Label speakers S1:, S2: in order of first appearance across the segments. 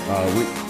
S1: We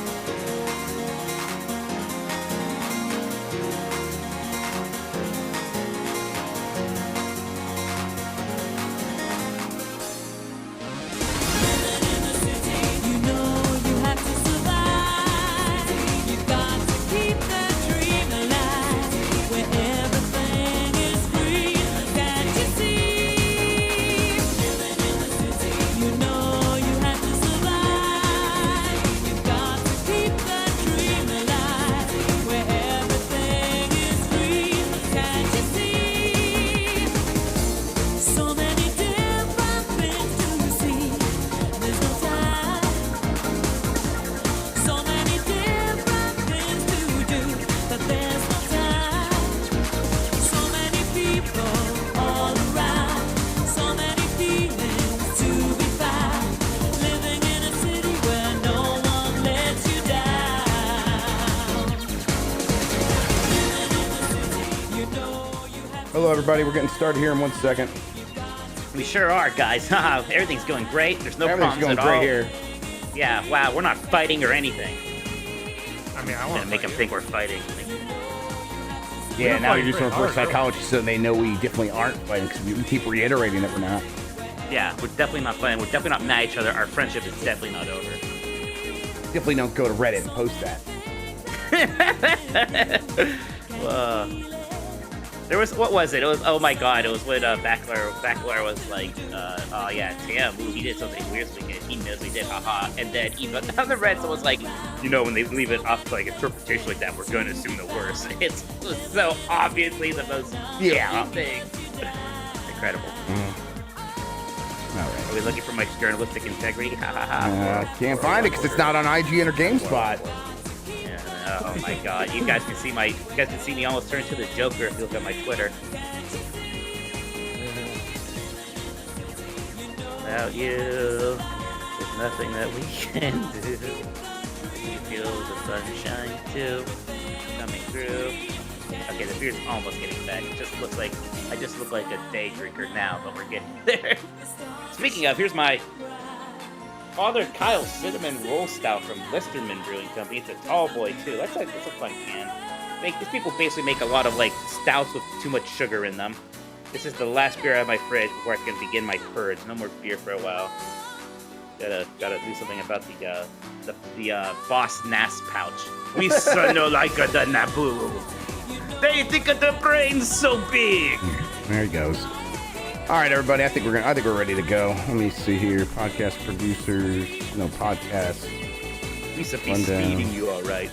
S1: Hello, everybody. We're getting started here in 1 second.
S2: We sure are, guys. Everything's going great. There's no problems at all.
S1: Everything's going great here.
S2: Yeah, wow, we're not fighting or anything.
S3: I mean, I want to
S2: make them think we're fighting.
S1: Yeah, now you're just going for psychology so they know we definitely aren't fighting because we keep reiterating that we're not.
S2: Yeah, we're definitely not fighting. We're definitely not mad at each other. Our friendship is definitely not over.
S1: Definitely don't go to Reddit and post that.
S2: There was, what was it? It was, oh my god, it was when Backler was like, oh yeah, damn, he did something weird this weekend. He knows we did, haha. And then even on the Reddit, someone's like, you know, when they leave it up to like interpretation like that, we're going to assume the worst. It's so obviously the most thing. Incredible.
S1: All right.
S2: Are we looking for my journalistic integrity? Ha ha ha.
S1: Can't find it because it's not on IGN or GameSpot.
S2: Oh my god, you guys can see me almost turn into the Joker if you look at my Twitter. Without you, there's nothing that we can do. You feel the sunshine too, coming through. Okay, the beer's almost getting back. It just looks like, I just look like a day drinker now, but we're getting there. Speaking of, here's my Father Kyle's Cinnamon Roll Stout from Listerman Brewing Company. It's a tall boy, too. That's a fun can. These people basically make a lot of, like, stouts with too much sugar in them. This is the last beer out of my fridge before I can begin my purge. No more beer for a while. Gotta do something about the Boss Nass pouch. We so no like the Naboo. They think of the brain's so big.
S1: There he goes. All right, everybody. I think we're ready to go. Let me see here. Podcast producers. No podcast.
S2: We should be speeding you, all right.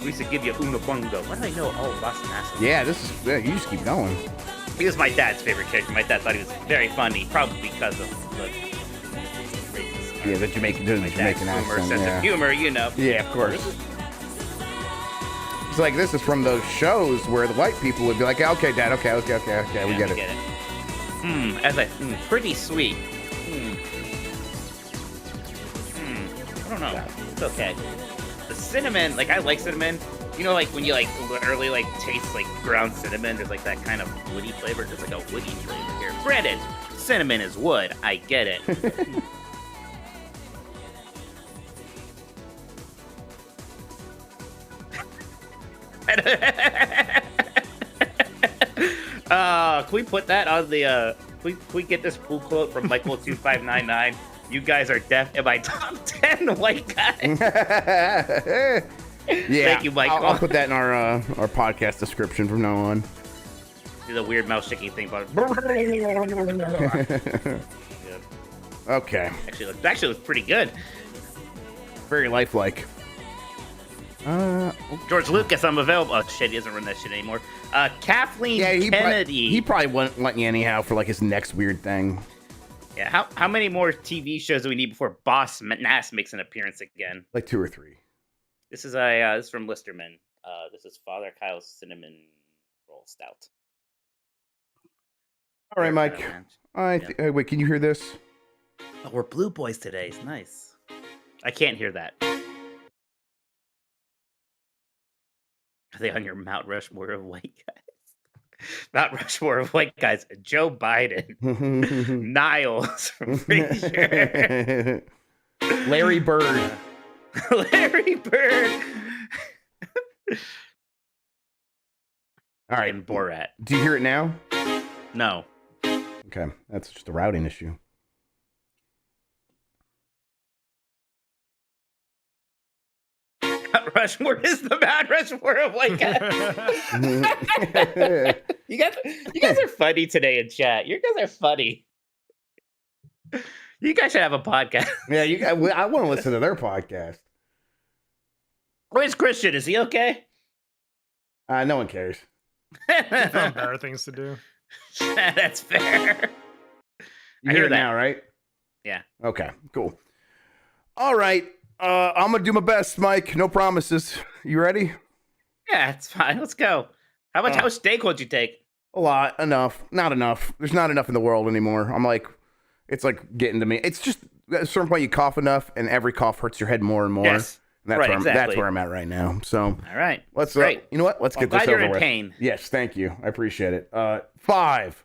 S2: We should give you una bungo. What do I know? Oh, Boss Nass.
S1: Yeah, you just keep going.
S2: He was my dad's favorite character. My dad thought he was very funny, probably because of the
S1: Jamaican accent.
S2: Sense of humor, you know.
S1: Yeah, of course. It's like this is from those shows where the white people would be like, okay, Dad, okay, we get it.
S2: Pretty sweet. I don't know. It's okay. The cinnamon, like, I like cinnamon. You know, like, when you, like, literally, like, taste, like, ground cinnamon, there's, like, that kind of woody flavor. There's, like, a woody flavor here. Granted, cinnamon is wood. I get it. Can we put that on the, can we get this full quote from Michael2599? You guys are deaf in my top 10 white guys.
S1: Yeah.
S2: Thank you, Michael.
S1: I'll put that in our podcast description from now on.
S2: Do the weird mouse shaking thing, but
S1: okay.
S2: Actually looks pretty good.
S1: Very lifelike.
S2: George Lucas, I'm available. Oh shit, he doesn't run that shit anymore. Kathleen Kennedy.
S1: He probably wouldn't let you anyhow for like his next weird thing.
S2: Yeah, how many more TV shows do we need before Boss Nass makes an appearance again?
S1: Like 2 or 3.
S2: This is this is from Listerman. This is Father Kyle's Cinnamon Roll Stout.
S1: All right, Mike. Wait, can you hear this?
S2: Oh, we're Blue Boys today. It's nice. I can't hear that. Are they on your Mount Rushmore of white guys? Mount Rushmore of white guys. Joe Biden. Niles from Frasier.
S1: Larry Bird.
S2: Larry Bird.
S1: All right.
S2: And Borat.
S1: Do you hear it now?
S2: No.
S1: Okay, that's just a routing issue.
S2: Rushmore is the Mount Rushmore of white guys. You guys are funny today in chat. You guys are funny. You guys should have a podcast.
S1: Yeah, I want to listen to their podcast.
S2: Where's Christian? Is he okay?
S1: No one cares.
S3: I found better things to do.
S2: That's fair.
S1: You hear it now, right?
S2: Yeah.
S1: Okay, cool. All right. I'm going to do my best, Mike. No promises. You ready?
S2: Yeah, it's fine. Let's go. How much steak would you take?
S1: A lot. Enough. Not enough. There's not enough in the world anymore. It's like getting to me. It's just at a certain point you cough enough, and every cough hurts your head more and more.
S2: Yes.
S1: And that's where I'm at right now. So,
S2: all right.
S1: Let's
S2: Great.
S1: You know what? Let's get this
S2: glad
S1: over
S2: you're in
S1: with.
S2: pain.
S1: Yes, thank you. I appreciate it. 5,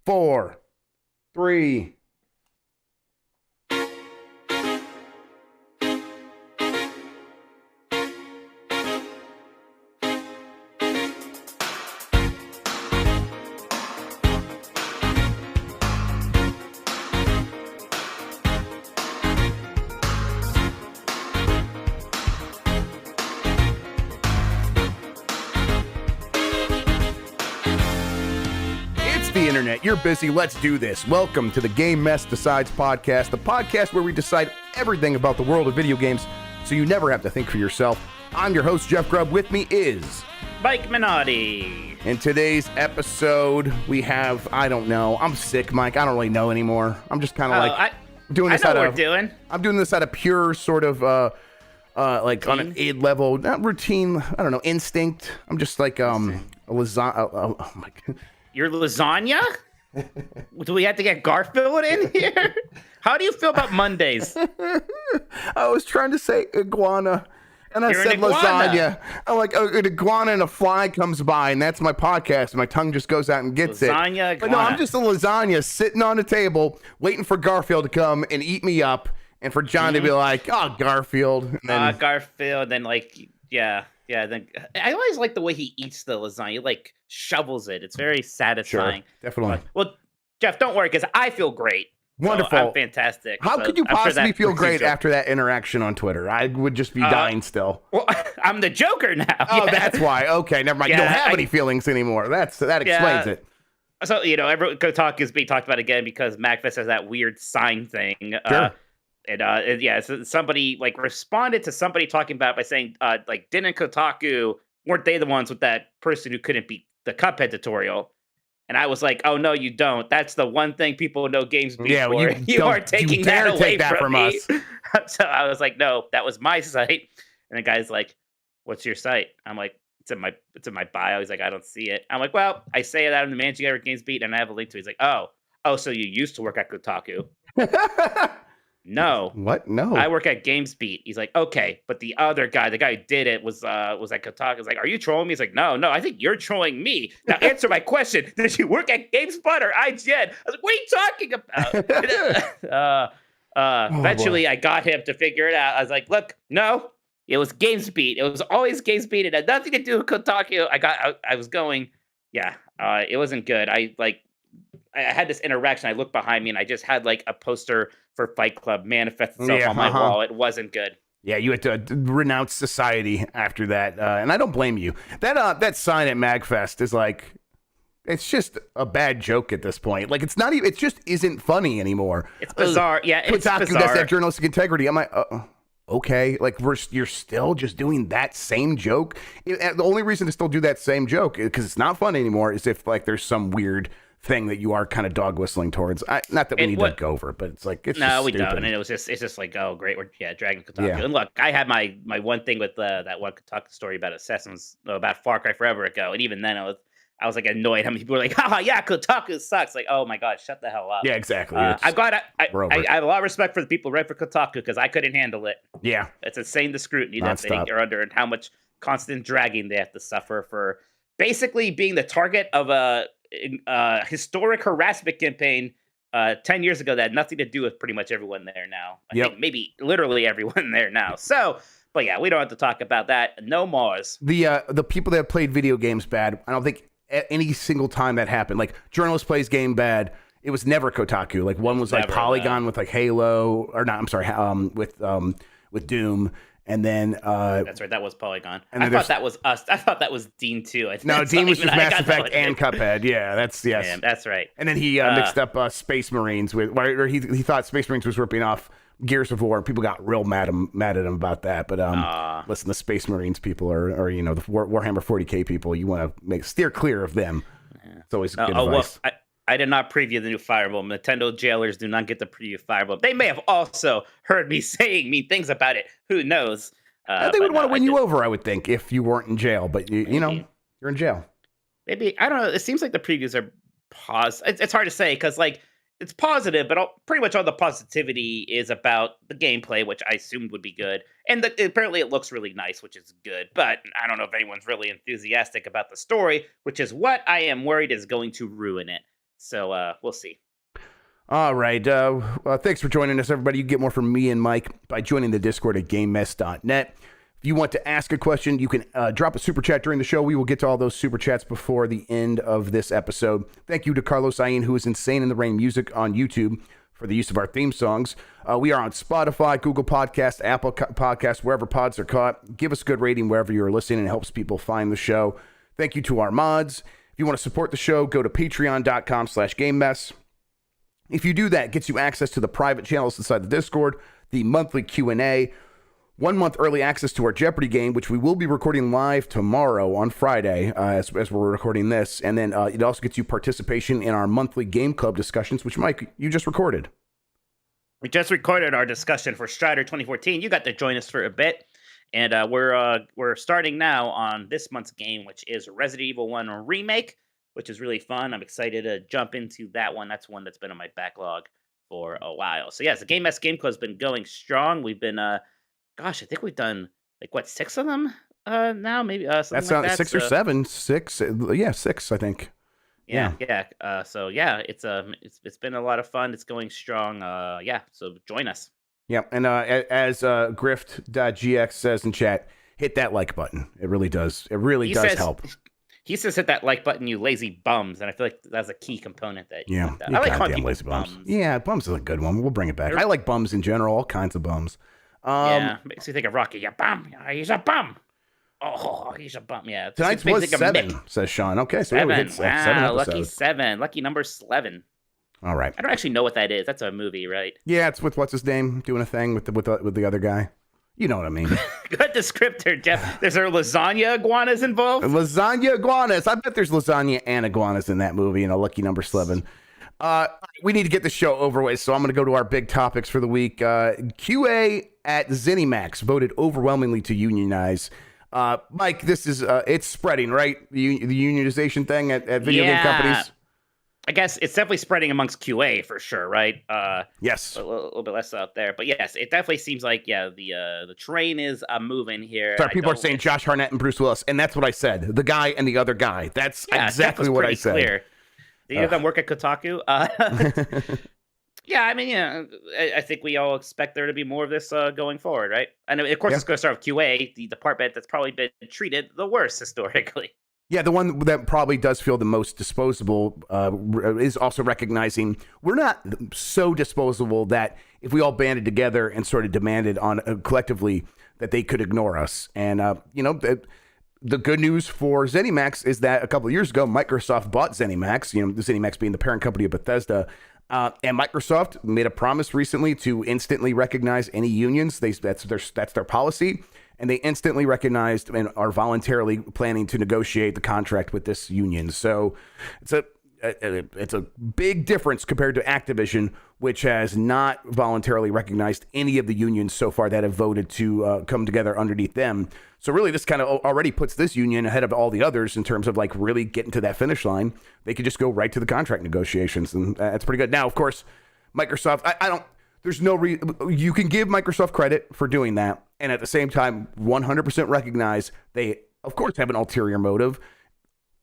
S1: 4, 3. The internet, you're busy, let's do this. Welcome to the Game Mess Decides podcast, the podcast where we decide everything about the world of video games so you never have to think for yourself. I'm your host, Jeff Grubb. With me is
S2: Mike Minotti.
S1: In today's episode, we have, I don't know, I'm sick, Mike. I don't really know anymore. I'm just kind of doing this I'm doing this at a pure sort of like on an id level, not routine, I don't know, instinct. I'm just like a lasagna. Oh my god.
S2: Your lasagna? Do we have to get Garfield in here? How do you feel about Mondays?
S1: I was trying to say iguana, and I said lasagna. I'm like, an iguana and a fly comes by, and that's my podcast, and my tongue just goes out and gets
S2: lasagna,
S1: it. But no, I'm just a lasagna sitting on a table, waiting for Garfield to come and eat me up, and for John to be like, oh, Garfield. And then,
S2: Garfield, then then I always like the way he eats the lasagna. He like shovels it. It's very satisfying.
S1: Sure, definitely.
S2: Well, Jeff, don't worry, because I feel great.
S1: Wonderful.
S2: So I'm fantastic.
S1: How could you possibly feel great after that interaction on Twitter? I would just be dying still.
S2: Well, I'm the Joker now.
S1: Oh, that's why. Okay, never mind. You don't have any feelings anymore. That explains it.
S2: So, everyone Kotaku is being talked about again because MagFest has that weird sign thing.
S1: Sure.
S2: So somebody responded to somebody talking about it by saying, didn't Kotaku, weren't they the ones with that person who couldn't beat the Cuphead tutorial? And I was like, oh no, you don't. That's the one thing people know games beat for. You are taking that away from me. So I was like, no, that was my site. And the guy's like, what's your site? I'm like, it's in my bio. He's like, I don't see it. I'm like, well, I say that I'm the managing editor of Games Beat, and I have a link to it. He's like, oh, so you used to work at Kotaku? No.
S1: What? No.
S2: I work at GamesBeat. He's like, okay, but the other guy, the guy who did it was at Kotaku. I was like, are you trolling me? He's like, no, I think you're trolling me. Now answer my question. Did you work at GameSpot or IGN? I was like, what are you talking about? Eventually, I got him to figure it out. I was like, look, no, it was GamesBeat. It was always GamesBeat. It had nothing to do with Kotaku. I was going, it wasn't good. I had this interaction. I looked behind me and I just had like a poster for Fight Club manifest itself on my wall. It wasn't good.
S1: Yeah, you had to renounce society after that, and I don't blame you. That sign at MagFest is like, it's just a bad joke at this point. Like, it's not even. It just isn't funny anymore.
S2: It's bizarre. Yeah, it's bizarre.
S1: That's that journalistic integrity. I'm like, okay, like you're still just doing that same joke. The only reason to still do that same joke because it's not fun anymore is if like there's some weird thing that you are kind of dog whistling towards. Not that we need to go over, but it's like it's
S2: no, we
S1: stupid.
S2: don't. And it's just like, oh great, we're dragging Kotaku. Yeah. And look, I had my one thing with that one Kotaku story about about Far Cry Forever ago, and even then I was like annoyed how many people were like, haha, yeah, Kotaku sucks. Like, oh my god, shut the hell up.
S1: Yeah, exactly.
S2: I have a lot of respect for the people who write for Kotaku because I couldn't handle it.
S1: Yeah,
S2: it's insane the scrutiny that they're under and how much constant dragging they have to suffer for basically being the target of a historic harassment campaign 10 years ago that had nothing to do with pretty much everyone there now. I think maybe literally everyone there now. So But yeah, we don't have to talk about that. No mores.
S1: The people that have played video games bad, I don't think any single time that happened. Like, journalist plays game bad. It was never Kotaku. Like, one was like Polygon with like Halo, or not. I'm sorry, with Doom. And then
S2: that's right, that was Polygon. And I thought that was us. I thought that was Dean too.
S1: No, Dean was just Mass Effect and Cuphead. Yeah, that's yes.
S2: Yeah, that's right.
S1: And then he mixed up Space Marines with, or he thought Space Marines was ripping off Gears of War. People got real mad at him about that. But listen, the Space Marines people are the Warhammer 40K people. You want to steer clear of them. Yeah. It's always good advice.
S2: Well, I did not preview the new Fire Emblem. Nintendo jailers do not get to preview Fire Emblem. They may have also heard me saying mean things about it. Who knows?
S1: They would want to win you over, I would think, if you weren't in jail. But you know, you're in jail.
S2: Maybe, I don't know. It seems like the previews are positive. It's hard to say because like it's positive, but pretty much all the positivity is about the gameplay, which I assumed would be good. And apparently it looks really nice, which is good. But I don't know if anyone's really enthusiastic about the story, which is what I am worried is going to ruin it. So we'll see.
S1: All right. Thanks for joining us, everybody. You get more from me and Mike by joining the Discord at GameMess.net. If you want to ask a question, you can drop a super chat during the show. We will get to all those super chats before the end of this episode. Thank you to Carlos Ayin, who is Insane in the Rain Music on YouTube, for the use of our theme songs. We are on Spotify, Google Podcasts, Apple Podcasts, wherever pods are caught. Give us a good rating wherever you're listening. It helps people find the show. Thank you to our mods. If you want to support the show, go to patreon.com/GameMess. If you do that, it gets you access to the private channels inside the Discord, the monthly Q&A, 1 month early access to our Jeopardy game, which we will be recording live tomorrow on Friday as we're recording this. And then it also gets you participation in our monthly game club discussions, which, Mike, you just recorded.
S2: We just recorded our discussion for Strider 2014. You got to join us for a bit. And we're starting now on this month's game, which is Resident Evil 1 Remake, which is really fun. I'm excited to jump into that one. That's one that's been on my backlog for a while. So yes, the Game Mess Game Club has been going strong. We've been, I think we've done 6 of them now, maybe something
S1: that's
S2: like that.
S1: 6 or 7, 6, yeah, 6, I think.
S2: Yeah. So yeah, it's been a lot of fun. It's going strong. So join us.
S1: Yeah, and as Grift.gx says in chat, hit that like button. It really does. It really does help.
S2: He says hit that like button, you lazy bums, and I feel like that's a key component that you
S1: I
S2: like calling people lazy bums.
S1: Yeah, bums is a good one. We'll bring it back. I like bums in general, all kinds of bums.
S2: Makes you think of Rocky. Yeah, bum. He's a bum. Oh, he's a bum. Yeah.
S1: Tonight's was 7, says Sean. Okay, so
S2: 7.
S1: We hit 7 episodes.
S2: Lucky 7. Lucky number 11.
S1: All right.
S2: I don't actually know what that is. That's a movie, right?
S1: Yeah, it's with what's his name doing a thing with the other guy. You know what I mean.
S2: Good descriptor, Jeff. Is there lasagna iguanas involved?
S1: Lasagna iguanas. I bet there's lasagna and iguanas in that movie. Lucky number 11. We need to get the show over with, so I'm going to go to our big topics for the week. QA at ZeniMax voted overwhelmingly to unionize. Mike, this is it's spreading, right? The unionization thing at video game companies.
S2: I guess it's definitely spreading amongst QA for sure, right?
S1: Yes.
S2: A little bit less out there. But yes, it definitely seems like, the train is moving here.
S1: Sorry, people are saying Josh Hartnett and Bruce Willis, and that's what I said. The guy and the other guy. That's exactly what I said. Clear.
S2: Either of them work at Kotaku. Yeah, I mean, I think we all expect there to be more of this going forward, right? And of course, it's going to start with QA, the department that's probably been treated the worst historically.
S1: Yeah, the one that probably does feel the most disposable is also recognizing we're not so disposable that if we all banded together and sort of demanded on collectively that they could ignore us. And, the good news for ZeniMax is that a couple of years ago, Microsoft bought ZeniMax, the ZeniMax being the parent company of Bethesda. And Microsoft made a promise recently to instantly recognize any unions. That's their policy. And they instantly recognized and are voluntarily planning to negotiate the contract with this union. So it's a big difference compared to Activision, which has not voluntarily recognized any of the unions so far that have voted to come together underneath them. So really, this kind of already puts this union ahead of all the others in terms of really getting to that finish line. They could just go right to the contract negotiations, and that's pretty good. Now, of course, Microsoft, there's no reason you can give Microsoft credit for doing that, and at the same time, 100% recognize they, of course, have an ulterior motive.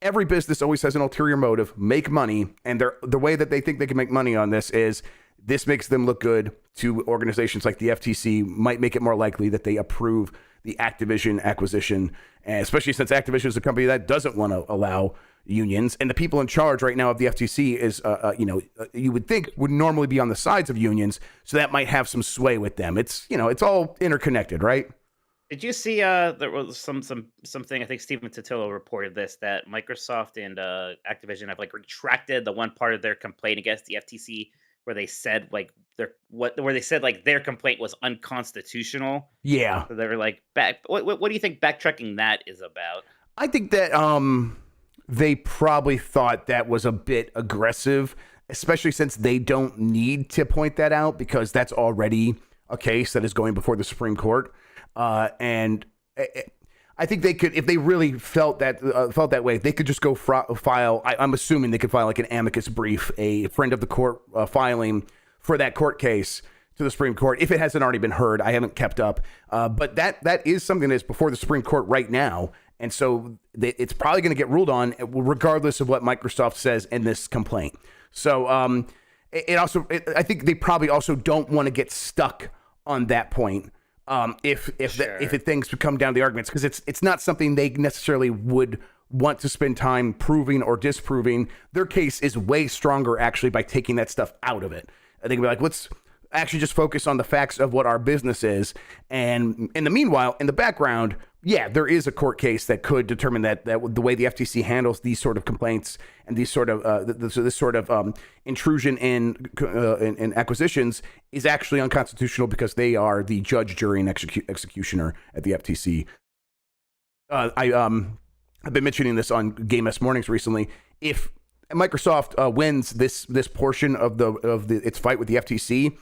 S1: Every business always has an ulterior motive, make money, and the way that they think they can make money on this is this makes them look good to organizations like the FTC, might make it more likely that they approve the Activision acquisition, and especially since Activision is a company that doesn't want to allow unions, and the people in charge right now of the FTC is, you would think would normally be on the sides of unions, so that might have some sway with them. It's, it's all interconnected, right?
S2: Did you see there was something, I think Stephen Totilo reported this, that Microsoft and Activision have like retracted the one part of their complaint against the FTC where they said their complaint was unconstitutional.
S1: Yeah.
S2: So they were like what do you think backtracking that is about?
S1: I think that they probably thought that was a bit aggressive, especially since they don't need to point that out because that's already a case that is going before the Supreme Court. And I think they could, if they really felt that way, they could just go file. I'm assuming they could file like an amicus brief, a friend of the court filing for that court case to the Supreme Court if it hasn't already been heard. I haven't kept up, but that is something that's before the Supreme Court right now, and so it's probably going to get ruled on regardless of what Microsoft says in this complaint. So I think they probably also don't want to get stuck on that point. If things come down to the arguments, because it's not something they necessarily would want to spend time proving or disproving. Their case is way stronger actually by taking that stuff out of it. I think we're like, let's actually just focus on the facts of what our business is. And in the meanwhile, in the background, yeah, there is a court case that could determine that the way the FTC handles these sort of complaints and these sort of this sort of intrusion in acquisitions is actually unconstitutional because they are the judge, jury, and executioner at the FTC. I've been mentioning this on Game S Mornings recently. If Microsoft wins this portion of its fight with the FTC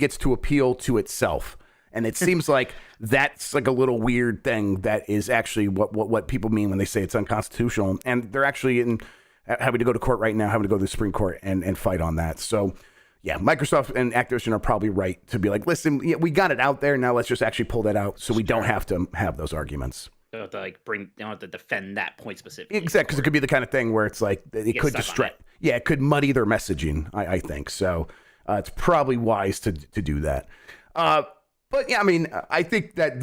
S1: gets to appeal to itself. And it seems like that's like a little weird thing that is actually what people mean when they say it's unconstitutional. And they're actually having to go to court right now, having to go to the Supreme Court and fight on that. So, yeah, Microsoft and Activision are probably right to be like, listen, yeah, we got it out there. Now let's just actually pull that out so we don't have to have those arguments.
S2: You don't have to you don't have to defend that point specifically.
S1: Exactly, because it could be the kind of thing where it's like it could distract. Yeah, it could muddy their messaging, I think. So it's probably wise to do that. But yeah, I mean, I think that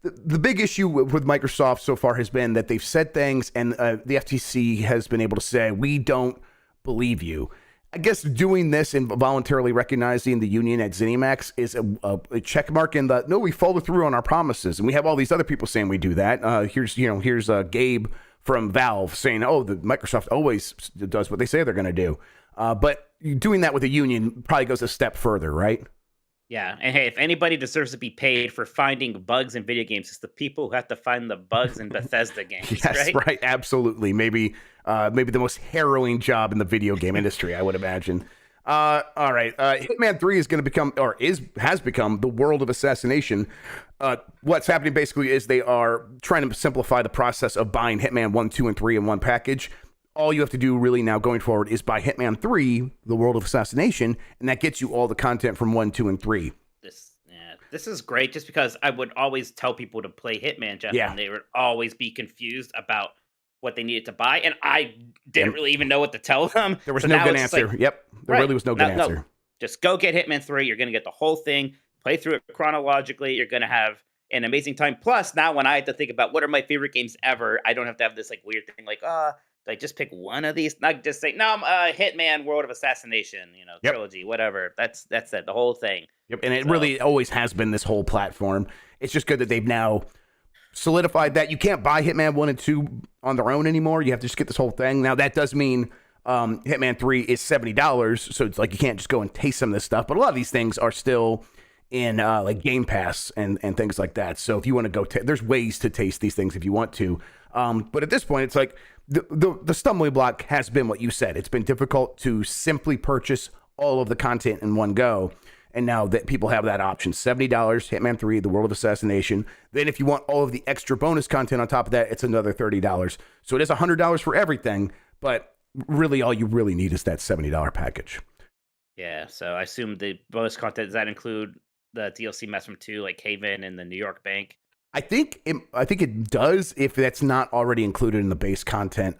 S1: the big issue with Microsoft so far has been that they've said things and the FTC has been able to say, we don't believe you. I guess doing this and voluntarily recognizing the union at ZeniMax is a check mark in the, no, we followed through on our promises. And we have all these other people saying we do that. Here's Gabe from Valve saying, oh, the Microsoft always does what they say they're going to do. But doing that with a union probably goes a step further, right?
S2: Yeah, and hey, if anybody deserves to be paid for finding bugs in video games, it's the people who have to find the bugs in Bethesda games.
S1: Yes, right, absolutely. Maybe the most harrowing job in the video game industry, I would imagine. All right, Hitman 3 is going to become, or has become, the world of assassination. What's happening basically is they are trying to simplify the process of buying Hitman 1, 2, and 3 in one package. All you have to do really now going forward is buy Hitman 3, The World of Assassination, and that gets you all the content from 1, 2, and 3.
S2: This is great just because I would always tell people to play Hitman, Jeff, and they would always be confused about what they needed to buy, and I didn't really even know what to tell them.
S1: There was no good answer. There really was no good answer. No.
S2: Just go get Hitman 3. You're going to get the whole thing, play through it chronologically. You're going to have an amazing time. Plus, now when I have to think about what are my favorite games ever, I don't have to have this like weird thing like, like just pick one of these, not just say, no, I'm Hitman World of Assassination, trilogy, whatever. That's it, the whole thing.
S1: Yep, and it really always has been this whole platform. It's just good that they've now solidified that you can't buy Hitman 1 and 2 on their own anymore. You have to just get this whole thing. Now, that does mean Hitman 3 is $70, so it's like you can't just go and taste some of this stuff. But a lot of these things are still in like Game Pass and things like that. So if you want to go, there's ways to taste these things if you want to. But at this point, it's like the stumbling block has been what you said. It's been difficult to simply purchase all of the content in one go. And now that people have that option, $70, Hitman 3, The World of Assassination. Then if you want all of the extra bonus content on top of that, it's another $30. So it is $100 for everything. But really, all you really need is that $70 package.
S2: Yeah, so I assume the bonus content, does that include the DLC maps from 2, like Haven and the New York Bank?
S1: I think it does if that's not already included in the base content.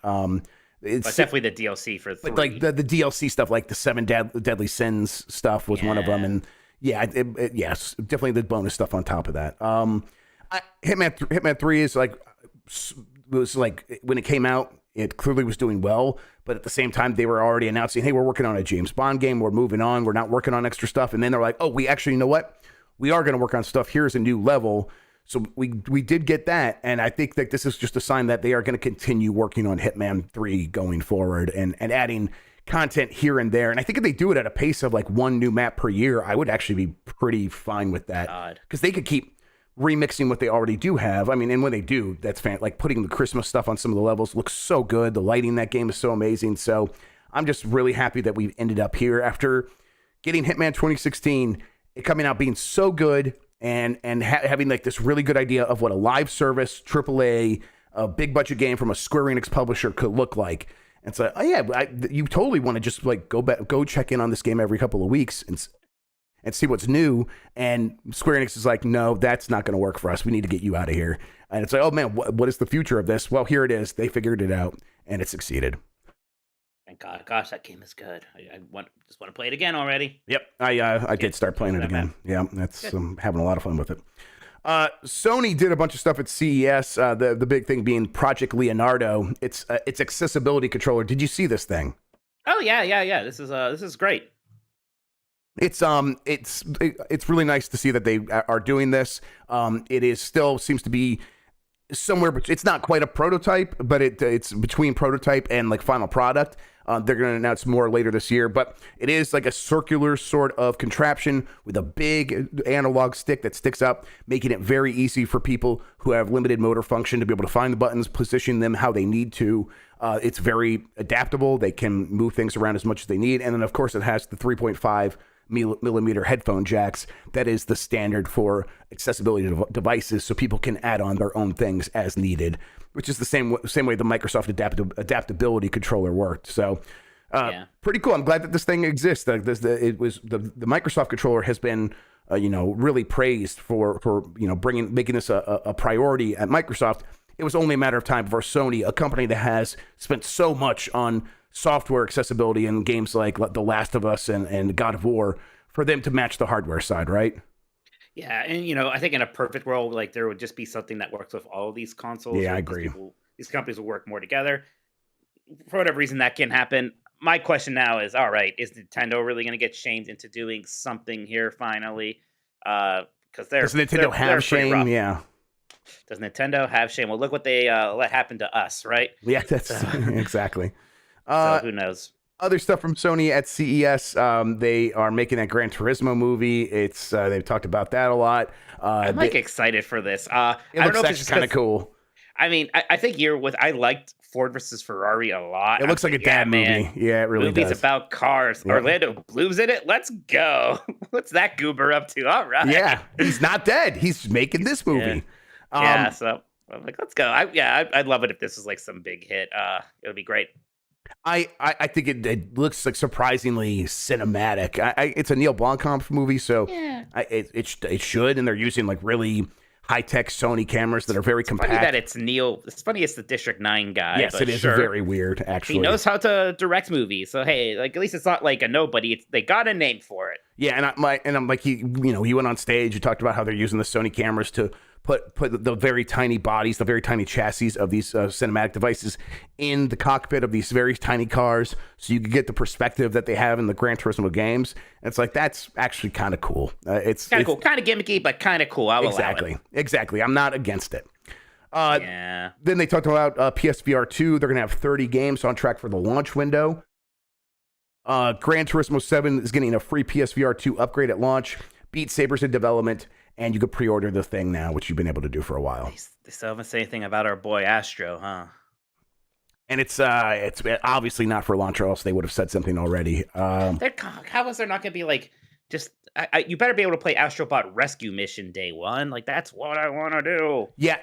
S1: It's
S2: definitely the DLC for 3.
S1: Like the DLC stuff, like the 7 Deadly Sins stuff was one of them, and Yeah, yes, definitely the bonus stuff on top of that. Hitman 3 is was like when it came out, it clearly was doing well, but at the same time, they were already announcing, hey, we're working on a James Bond game. We're moving on. We're not working on extra stuff. And then they're like, oh, we actually, you know what? We are going to work on stuff. Here's a new level. So we did get that. And I think that this is just a sign that they are going to continue working on Hitman 3 going forward and adding content here and there. And I think if they do it at a pace of like one new map per year, I would actually be pretty fine with that. Because they could keep remixing what they already do have. I mean, and when they do, that's like putting the Christmas stuff on some of the levels looks so good. The lighting in that game is so amazing. So I'm just really happy that we've ended up here after getting Hitman 2016, it coming out being so good and having like this really good idea of what a live service, AAA, a big budget game from a Square Enix publisher could look like. And so, you totally want to just like go check in on this game every couple of weeks and see what's new. And Square Enix is like, no, that's not going to work for us. We need to get you out of here. And it's like, oh man, what is the future of this? Well, here it is. They figured it out and it succeeded.
S2: Thank God. Gosh, that game is good. I just want to play it again already.
S1: Yep. I did start playing it again. Yeah, that's having a lot of fun with it. Sony did a bunch of stuff at CES. The big thing being Project Leonardo. It's accessibility controller. Did you see this thing?
S2: Oh yeah. This is great.
S1: It's really nice to see that they are doing this. It is still seems to be somewhere, but it's not quite a prototype, but it's between prototype and like final product. They're going to announce more later this year, but it is like a circular sort of contraption with a big analog stick that sticks up, making it very easy for people who have limited motor function to be able to find the buttons, position them how they need to. It's very adaptable. They can move things around as much as they need. And then, of course, it has the 3.5 millimeter headphone jacks. That is the standard for accessibility devices, so people can add on their own things as needed, which is the same way the Microsoft adaptability controller worked. So pretty cool. I'm glad that this thing exists. The Microsoft controller has been really praised for making this a priority at Microsoft. It was only a matter of time before Sony, a company that has spent so much on software accessibility in games like The Last of Us and God of War, for them to match the hardware side, right?
S2: Yeah, and I think in a perfect world, like there would just be something that works with all of these consoles.
S1: Yeah, I agree.
S2: These companies will work more together. For whatever reason, that can happen. My question now is, all right, is Nintendo really going to get shamed into doing something here finally? Because
S1: does Nintendo have shame? Yeah.
S2: Does Nintendo have shame? Well, look what they let happen to us, right?
S1: Yeah, that's exactly.
S2: So who knows?
S1: Other stuff from Sony at CES. They are making that Gran Turismo movie. It's they've talked about that a lot.
S2: I'm excited for this.
S1: I don't know if it's kind of cool.
S2: I mean, I think I liked Ford versus Ferrari a lot.
S1: It looks like a dad movie. Yeah, it really does.
S2: Movie's about cars. Yep. Orlando Bloom's in it. Let's go. What's that goober up to? All right.
S1: Yeah, he's not dead. He's making this movie.
S2: So I'm like, let's go. I'd love it if this was like some big hit. It would be great.
S1: I think it looks like surprisingly cinematic. It's a Neil Blomkamp movie, so it should, and they're using like really high-tech Sony cameras that are very compact.
S2: Funny that it's Neil. It's funny it's the District 9 guy.
S1: Yes, it is very weird, actually.
S2: He knows how to direct movies, so hey, like at least it's not like a nobody. They got a name for it.
S1: Yeah, and I'm like he went on stage and talked about how they're using the Sony cameras to put the very tiny bodies, the very tiny chassis of these cinematic devices in the cockpit of these very tiny cars, so you can get the perspective that they have in the Gran Turismo games. And it's like, that's actually kind of cool. It's kind of
S2: cool, kind of gimmicky, but kind of cool. I'll allow it.
S1: Exactly. I'm not against it. Then they talked about PSVR 2. They're going to have 30 games on track for the launch window. Gran Turismo 7 is getting a free PSVR 2 upgrade at launch. Beat Saber's in development. And you could pre-order the thing now, which you've been able to do for a while.
S2: They still haven't said anything about our boy Astro, huh?
S1: And it's obviously not for launch, or else they would have said something already.
S2: How is there not going to be like just? You better be able to play Astrobot Rescue Mission Day 1. Like that's what I want to do.
S1: Yeah,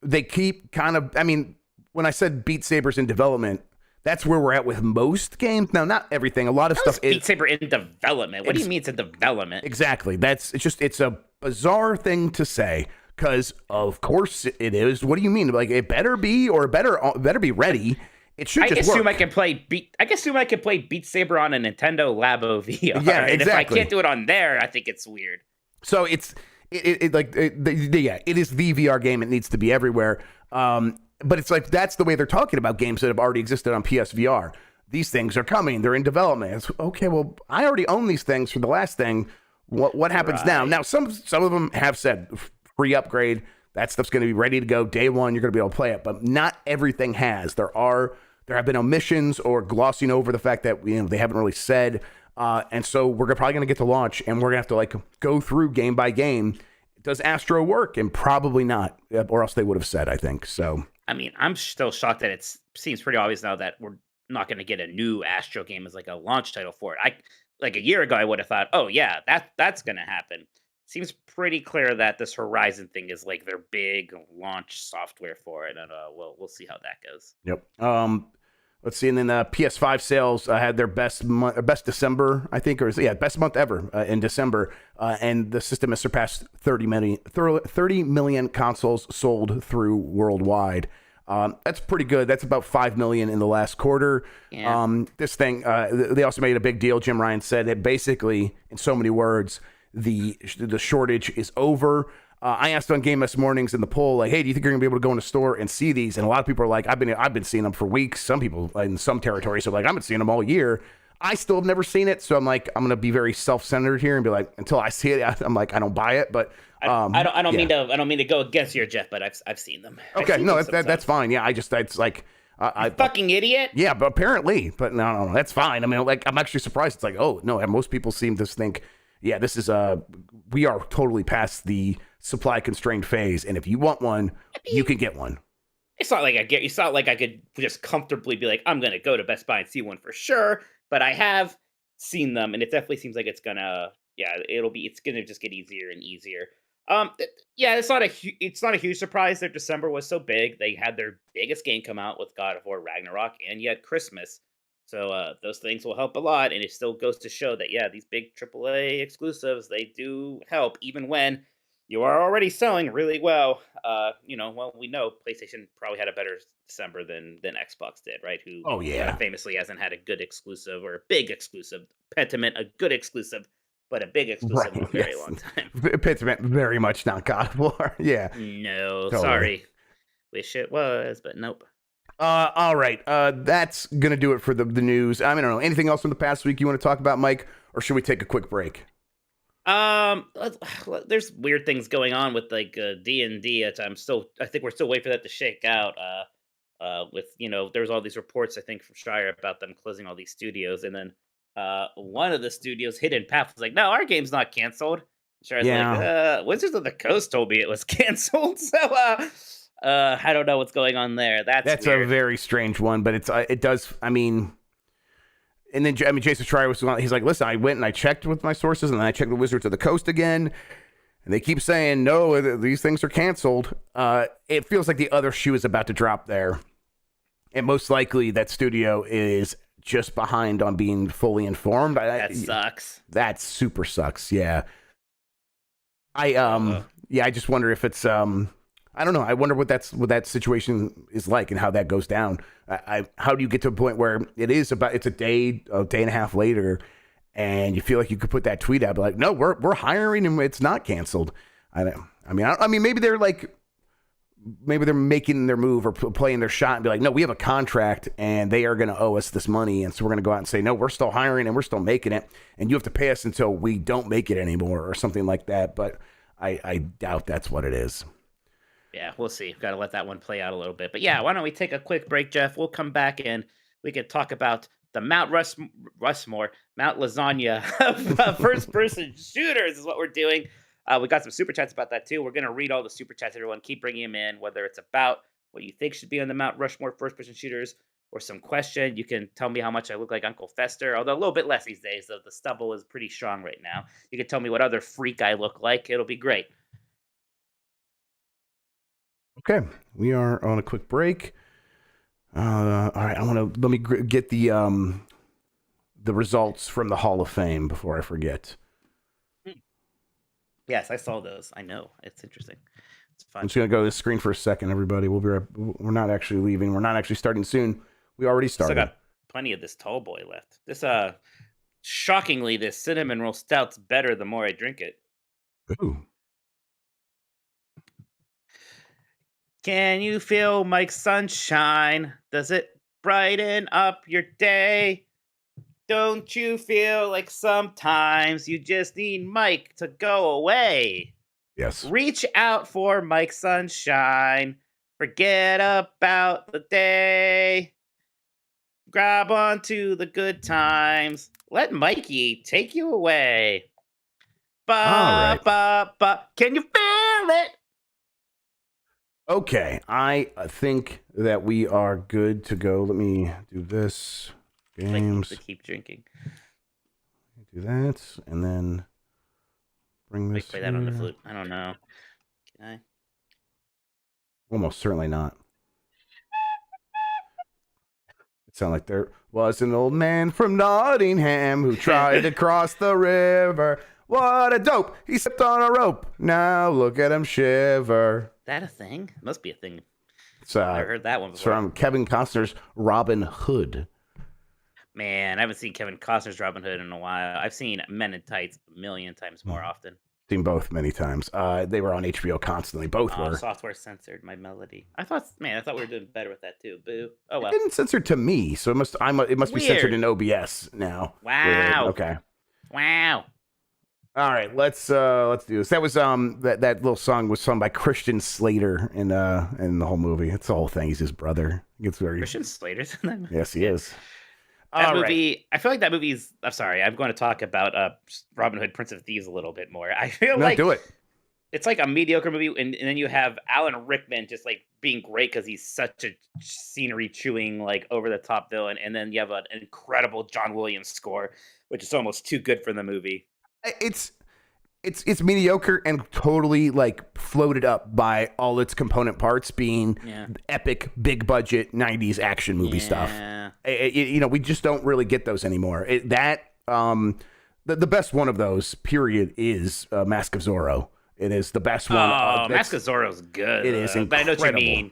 S1: they keep kind of. I mean, when I said Beat Saber's in development, that's where we're at with most games. Now, not everything. A lot of stuff is
S2: Beat Saber in development. What do you mean it's in development?
S1: Exactly. It's a bizarre thing to say, because of course it is. What do you mean? Like, it better be, or better be ready. It should just
S2: assume
S1: work.
S2: I can play Beat Saber on a Nintendo Labo VR.
S1: Yeah, exactly.
S2: And if I can't do it on there, I think it's weird.
S1: So it is the VR game. It needs to be everywhere. But it's like that's the way they're talking about games that have already existed on PSVR. These things are coming. They're in development. It's okay. Well, I already own these things for the last thing. What happens now? Now, some of them have said free upgrade. That stuff's going to be ready to go day one. You're going to be able to play it, but not everything has. There have been omissions or glossing over the fact that they haven't really said. And so we're probably going to get to launch, and we're going to have to go through game by game. Does Astro work? And probably not, or else they would have said. I think so.
S2: I mean, I'm still shocked that it seems pretty obvious now that we're not going to get a new Astro game as a launch title for it. A year ago, I would have thought, oh yeah, that's going to happen. Seems pretty clear that this Horizon thing is their big launch software for it, and we'll see how that goes.
S1: Yep. Let's see, and then PS5 sales had their best December, I think, best month ever in December, and the system has surpassed 30 million consoles sold through worldwide. That's pretty good. That's about 5 million in the last quarter.
S2: Yeah.
S1: This thing, they also made a big deal. Jim Ryan said that basically, in so many words, the shortage is over. I asked on Game S Mornings in the poll, hey, do you think you're gonna be able to go in a store and see these? And a lot of people are like, I've been seeing them for weeks. Some people in some territories are like, I've been seeing them all year. I still have never seen it, so I'm gonna be very self-centered here and be like, until I see it, I'm like, I don't buy it. But
S2: I don't mean to go against your Jeff, but I've seen them.
S1: Okay, that's fine. Yeah, it's like.
S2: I fucking idiot.
S1: Yeah, but apparently, but no, that's fine. I mean, I'm actually surprised. It's like, oh no, most people seem to think, yeah, this is we are totally past the supply constrained phase, and if you want one, you can get one.
S2: It's not like I could just comfortably be like, I'm gonna go to Best Buy and see one for sure. But I have seen them, and it definitely seems like it's gonna just get easier and easier. It's not a huge surprise that December was so big. They had their biggest game come out with God of War Ragnarok, and yet Christmas. So those things will help a lot, and it still goes to show that these big AAA exclusives, they do help even when you are already selling really well. We know PlayStation probably had a better December than Xbox did, right? Who famously hasn't had a good exclusive or a big exclusive. Pentiment, a good exclusive, but a big exclusive in a very long time.
S1: Pentiment, very much not God of War. Yeah.
S2: No, totally. Sorry. Wish it was, but nope.
S1: All right. That's going to do it for the news. I don't know. Anything else from the past week you want to talk about, Mike? Or should we take a quick break?
S2: There's weird things going on with D&D. I think we're still waiting for that to shake out. There's all these reports, I think, from Schreier about them closing all these studios. And then one of the studios, Hidden Path, was like, no, our game's not canceled. Schreier's like, Wizards of the Coast told me it was canceled. So, I don't know what's going on there. That's weird.
S1: A very strange one, but it does. I mean, and then Jason Schreier he's like, listen, I went and I checked with my sources, and then I checked with Wizards of the Coast again, and they keep saying no, these things are canceled. It feels like the other shoe is about to drop there, and most likely that studio is just behind on being fully informed.
S2: That sucks.
S1: That super sucks. Yeah. I just wonder if it's I don't know. I wonder what that situation is like and how that goes down. How do you get to a point where it's a day and a half later, and you feel like you could put that tweet out, like, no, we're hiring and it's not canceled. I mean, maybe they're making their move or playing their shot and be like, no, we have a contract and they are going to owe us this money, and so we're going to go out and say, no, we're still hiring and we're still making it, and you have to pay us until we don't make it anymore or something like that. But I doubt that's what it is.
S2: Yeah, we'll see. Got to let that one play out a little bit. But yeah, why don't we take a quick break, Jeff? We'll come back and we can talk about the Mount Rushmore, Mount Lasagna of first-person shooters is what we're doing. We got some super chats about that too. We're going to read all the super chats, everyone. Keep bringing them in, whether it's about what you think should be on the Mount Rushmore first-person shooters or some question. You can tell me how much I look like Uncle Fester, although a little bit less these days. The stubble is pretty strong right now. You can tell me what other freak I look like. It'll be great.
S1: Okay, we are on a quick break. All right, let me get the results from the Hall of Fame before I forget.
S2: Yes, I saw those. I know, it's interesting. It's fun.
S1: I'm just gonna go to the screen for a second, everybody. We're not actually leaving. We're not actually starting soon. We already started.
S2: Still got plenty of this tall boy left. This shockingly, this cinnamon roll stout's better the more I drink it.
S1: Ooh.
S2: Can you feel Mike's sunshine? Does it brighten up your day? Don't you feel like sometimes you just need Mike to go away?
S1: Yes.
S2: Reach out for Mike's sunshine. Forget about the day. Grab onto the good times. Let Mikey take you away. Ba, ba, ba. Can you feel it?
S1: Okay, I think that we are good to go. Let me do this. Games.
S2: To keep drinking.
S1: Do that, and then bring this.
S2: Play that on the flute. I don't know. Can I?
S1: Almost certainly not. It sounded like there was an old man from Nottingham who tried to cross the river. What a dope! He stepped on a rope. Now look at him shiver.
S2: That a thing? It must be a thing.
S1: I
S2: heard that one before.
S1: It's from Kevin Costner's Robin Hood.
S2: Man, I haven't seen Kevin Costner's Robin Hood in a while. I've seen Men in Tights a million times more often.
S1: Seen both many times. They were on HBO constantly. Both were.
S2: Software censored my melody. I thought we were doing better with that too. Boo. Oh well.
S1: It didn't censor to me, so it must be censored in OBS now.
S2: Wow.
S1: Weird. Okay.
S2: Wow.
S1: All right, let's do this. That was that little song was sung by Christian Slater in the whole movie. It's the whole thing. He's his brother. It's very
S2: Christian Slater's in that movie.
S1: Yes, he is.
S2: That movie, right. I feel like that movie's. I'm sorry, I'm going to talk about Robin Hood, Prince of Thieves a little bit more. I feel like
S1: do it.
S2: It's like a mediocre movie, and then you have Alan Rickman just like being great because he's such a scenery chewing, like over the top villain, and then you have an incredible John Williams score, which is almost too good for the movie.
S1: It's mediocre and totally like floated up by all its component parts being epic, big budget 90s action movie stuff. We just don't really get those anymore. The best one of those, period, is Mask of Zorro. It is the best one.
S2: Mask of Zorro's good.
S1: It is incredible.
S2: But I know what you mean.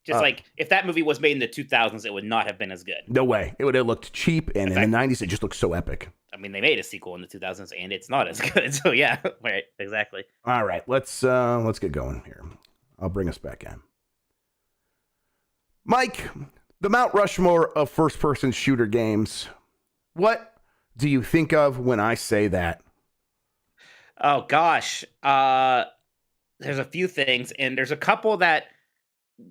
S2: Just like if that movie was made in the 2000s, it would not have been as good.
S1: No way. It would have looked cheap, and in the 90s, it just looked so epic.
S2: I mean, they made a sequel in the 2000s, and it's not as good. So yeah, right, exactly.
S1: All right, let's get going here. I'll bring us back in. Mike, the Mount Rushmore of first-person shooter games. What do you think of when I say that?
S2: Oh gosh, there's a few things, and there's a couple that.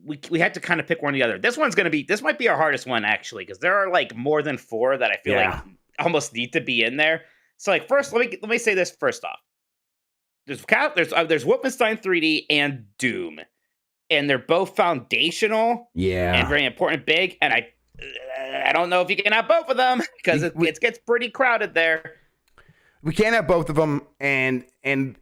S2: We had to kind of pick one or the other. This might be our hardest one actually, because there are like more than 4 that I feel like almost need to be in there. So like first, let me say this first off. There's Wolfenstein 3D and Doom, and they're both foundational, and very important, big. And I don't know if you can have both of them because it gets pretty crowded there.
S1: We can't have both of them, and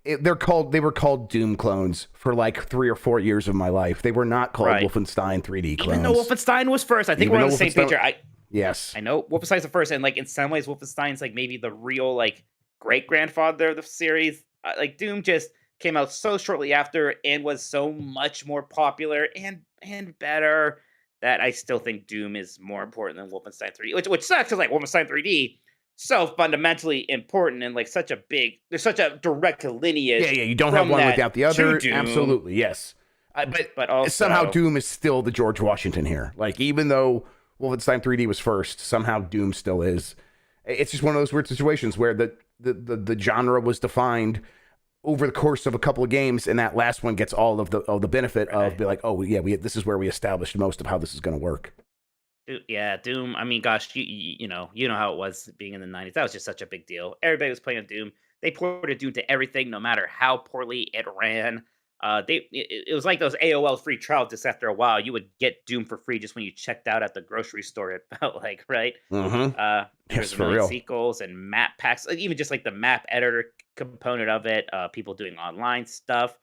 S1: they were called Doom clones for like 3 or 4 years of my life. They were not called Wolfenstein 3D clones.
S2: Even though Wolfenstein was first, I think we're on the same page here.
S1: Yes,
S2: I know Wolfenstein's the first, and like in some ways, Wolfenstein's like maybe the real like great grandfather of the series. Like Doom just came out so shortly after and was so much more popular and better that I still think Doom is more important than Wolfenstein 3D, which sucks because like Wolfenstein 3D. So fundamentally important and like there's such a direct lineage.
S1: Yeah, you don't have one without the other. Absolutely, yes. But also, somehow Doom is still the George Washington here. Like even though Wolfenstein 3D was first, somehow Doom still is. It's just one of those weird situations where the genre was defined over the course of a couple of games, and that last one gets all of the benefit of be like, oh yeah, this is where we established most of how this is going to work.
S2: Yeah, Doom. I mean, gosh, you know how it was being in the 90s. That was just such a big deal. Everybody was playing Doom. They ported Doom to everything, no matter how poorly it ran. It was like those AOL free trials. Just after a while, you would get Doom for free just when you checked out at the grocery store. It felt like, right?
S1: Mm-hmm.
S2: There's for real sequels and map packs, even just like the map editor component of it. People doing online stuff.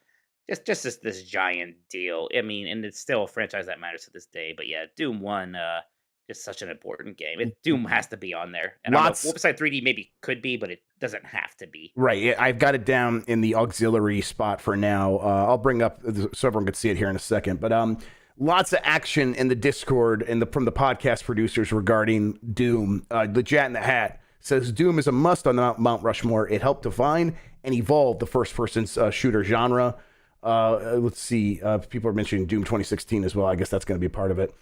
S2: Just this giant deal. I mean, and it's still a franchise that matters to this day. But yeah, Doom 1, just such an important game. Doom has to be on there. And Wolfenstein 3D maybe could be, but it doesn't have to be.
S1: Right. I've got it down in the auxiliary spot for now. I'll bring up so everyone can see it here in a second. But lots of action in the Discord and from the podcast producers regarding Doom. The Jat in the Hat says Doom is a must on the Mount Rushmore. It helped define and evolve the first-person shooter genre. Let's see. People are mentioning Doom 2016 as well. I guess that's going to be a part of it.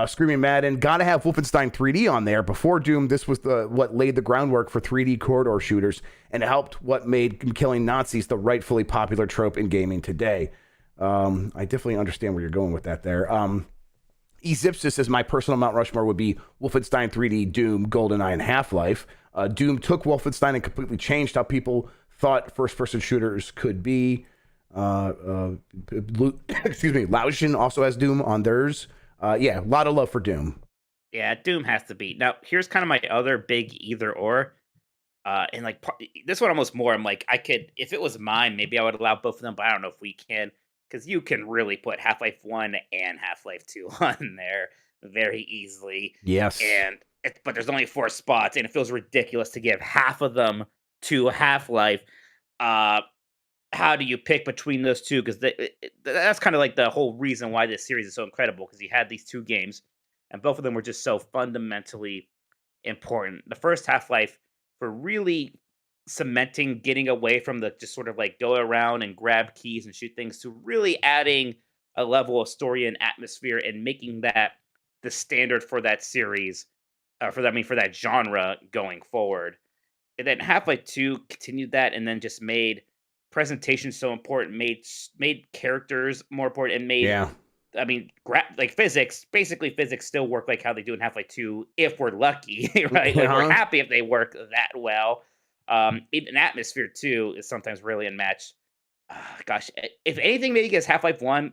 S1: Screaming Madden, gotta have Wolfenstein 3D on there. Before Doom, this was what laid the groundwork for 3D corridor shooters and helped what made killing Nazis the rightfully popular trope in gaming today. I definitely understand where you're going with that there. Ezipsis says my personal Mount Rushmore would be Wolfenstein 3D, Doom, GoldenEye, and Half-Life. Doom took Wolfenstein and completely changed how people thought first-person shooters could be. Excuse me, Laushin also has Doom on theirs. Yeah, a lot of love for Doom.
S2: Yeah, Doom has to be. Now, here's kind of my other big either or. And like this one almost more, I'm like, I could, if it was mine, maybe I would allow both of them, but I don't know if we can. Because you can really put Half-Life 1 and Half-Life 2 on there very easily.
S1: Yes.
S2: But there's only 4 spots, and it feels ridiculous to give half of them to Half-Life. How do you pick between those two? Because that's kind of like the whole reason why this series is so incredible, because you had these 2 games, and both of them were just so fundamentally important. The first Half-Life, for really cementing getting away from the just sort of like go around and grab keys and shoot things to really adding a level of story and atmosphere and making that the standard for that series, for that genre going forward. And then Half-Life 2 continued that and then just made presentation so important, made characters more important, and made I mean, physics still work like how they do in Half-Life 2 if we're lucky, right? Like we're happy if they work that well. Even atmosphere too is sometimes really unmatched. Gosh, if anything maybe gives Half-Life 1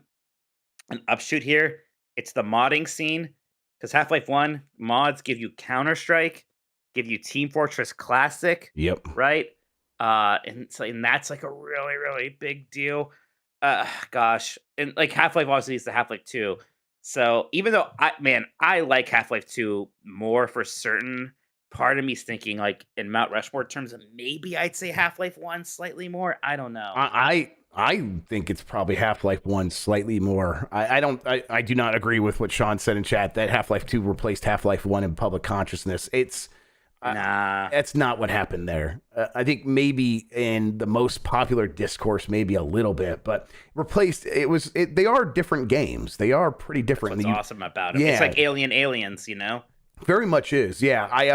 S2: an upshoot here, it's the modding scene. Because Half-Life 1 mods give you Counter-Strike, give you Team Fortress Classic.
S1: Yep.
S2: Right? And that's like a really, really big deal. Gosh. And like Half-Life obviously is the Half-Life 2. So even though I like Half-Life 2 more for certain, part of me's thinking like in Mount Rushmore terms, maybe I'd say Half-Life 1 slightly more. I don't know.
S1: I think it's probably Half-Life 1 slightly more. I do not agree with what Sean said in chat that Half-Life 2 replaced Half-Life 1 in public consciousness. It's that's not what happened there. I think maybe in the most popular discourse, maybe a little bit, but replaced. They are different games. They are pretty different.
S2: That's what's awesome about it. Yeah. It's like Aliens, you know.
S1: Very much is. Yeah. I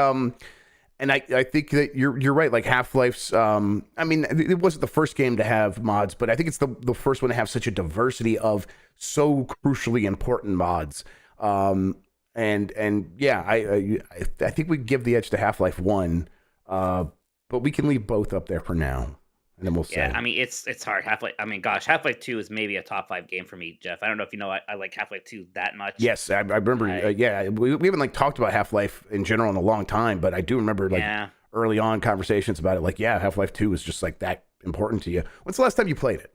S1: think that you're right. Like Half-Life's. I mean, it wasn't the first game to have mods, but I think it's the first one to have such a diversity of so crucially important mods. And yeah, I think we give the edge to Half-Life 1, but we can leave both up there for now, and then we'll see.
S2: Yeah, I mean it's hard. Half-Life 2 is maybe a top 5 game for me, Jeff. I don't know if you know I like Half-Life 2 that much.
S1: Yes, I remember. We haven't like talked about Half-Life in general in a long time, but I do remember early on conversations about it. Like, yeah, Half-Life 2 is just like that important to you. When's the last time you played it?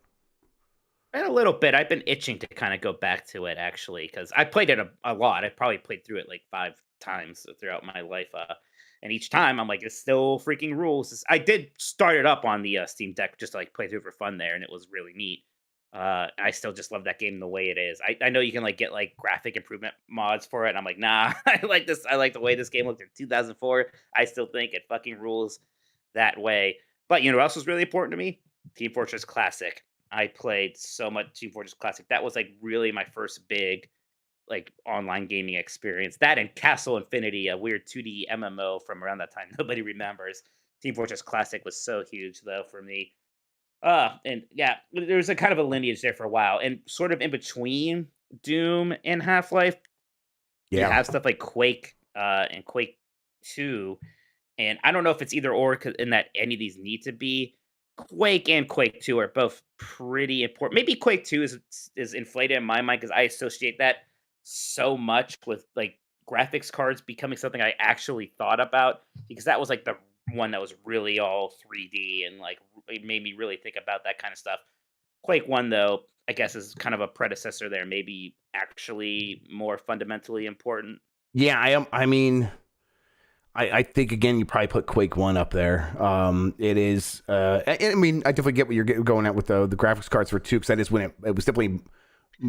S2: A little bit. I've been itching to kind of go back to it, actually, because I played it a lot. I probably played through it like 5 times throughout my life. And each time I'm like, it still freaking rules. I did start it up on the Steam Deck just to like play through for fun there, and it was really neat. I still just love that game the way it is. I know you can like get like graphic improvement mods for it, and I'm like, nah, I like this. I like the way this game looked in 2004. I still think it fucking rules that way. But you know what else was really important to me? Team Fortress Classic. I played so much Team Fortress Classic. That was like really my first big like online gaming experience. That and Castle Infinity, a weird 2D MMO from around that time nobody remembers. Team Fortress Classic was so huge though for me. And yeah, there was a kind of a lineage there for a while, and sort of in between Doom and Half-Life, you have stuff like Quake and Quake 2. And I don't know if it's either or in that any of these need to be. Quake and Quake 2 are both pretty important. Maybe Quake 2 is inflated in my mind because I associate that so much with like graphics cards becoming something I actually thought about, because that was like the one that was really all 3D and like it made me really think about that kind of stuff. Quake 1 though, I guess is kind of a predecessor there, maybe actually more fundamentally important.
S1: Yeah, I think again you probably put Quake 1 up there. It is. I mean, I definitely get what you're going at with the graphics cards for 2, because that is when it was definitely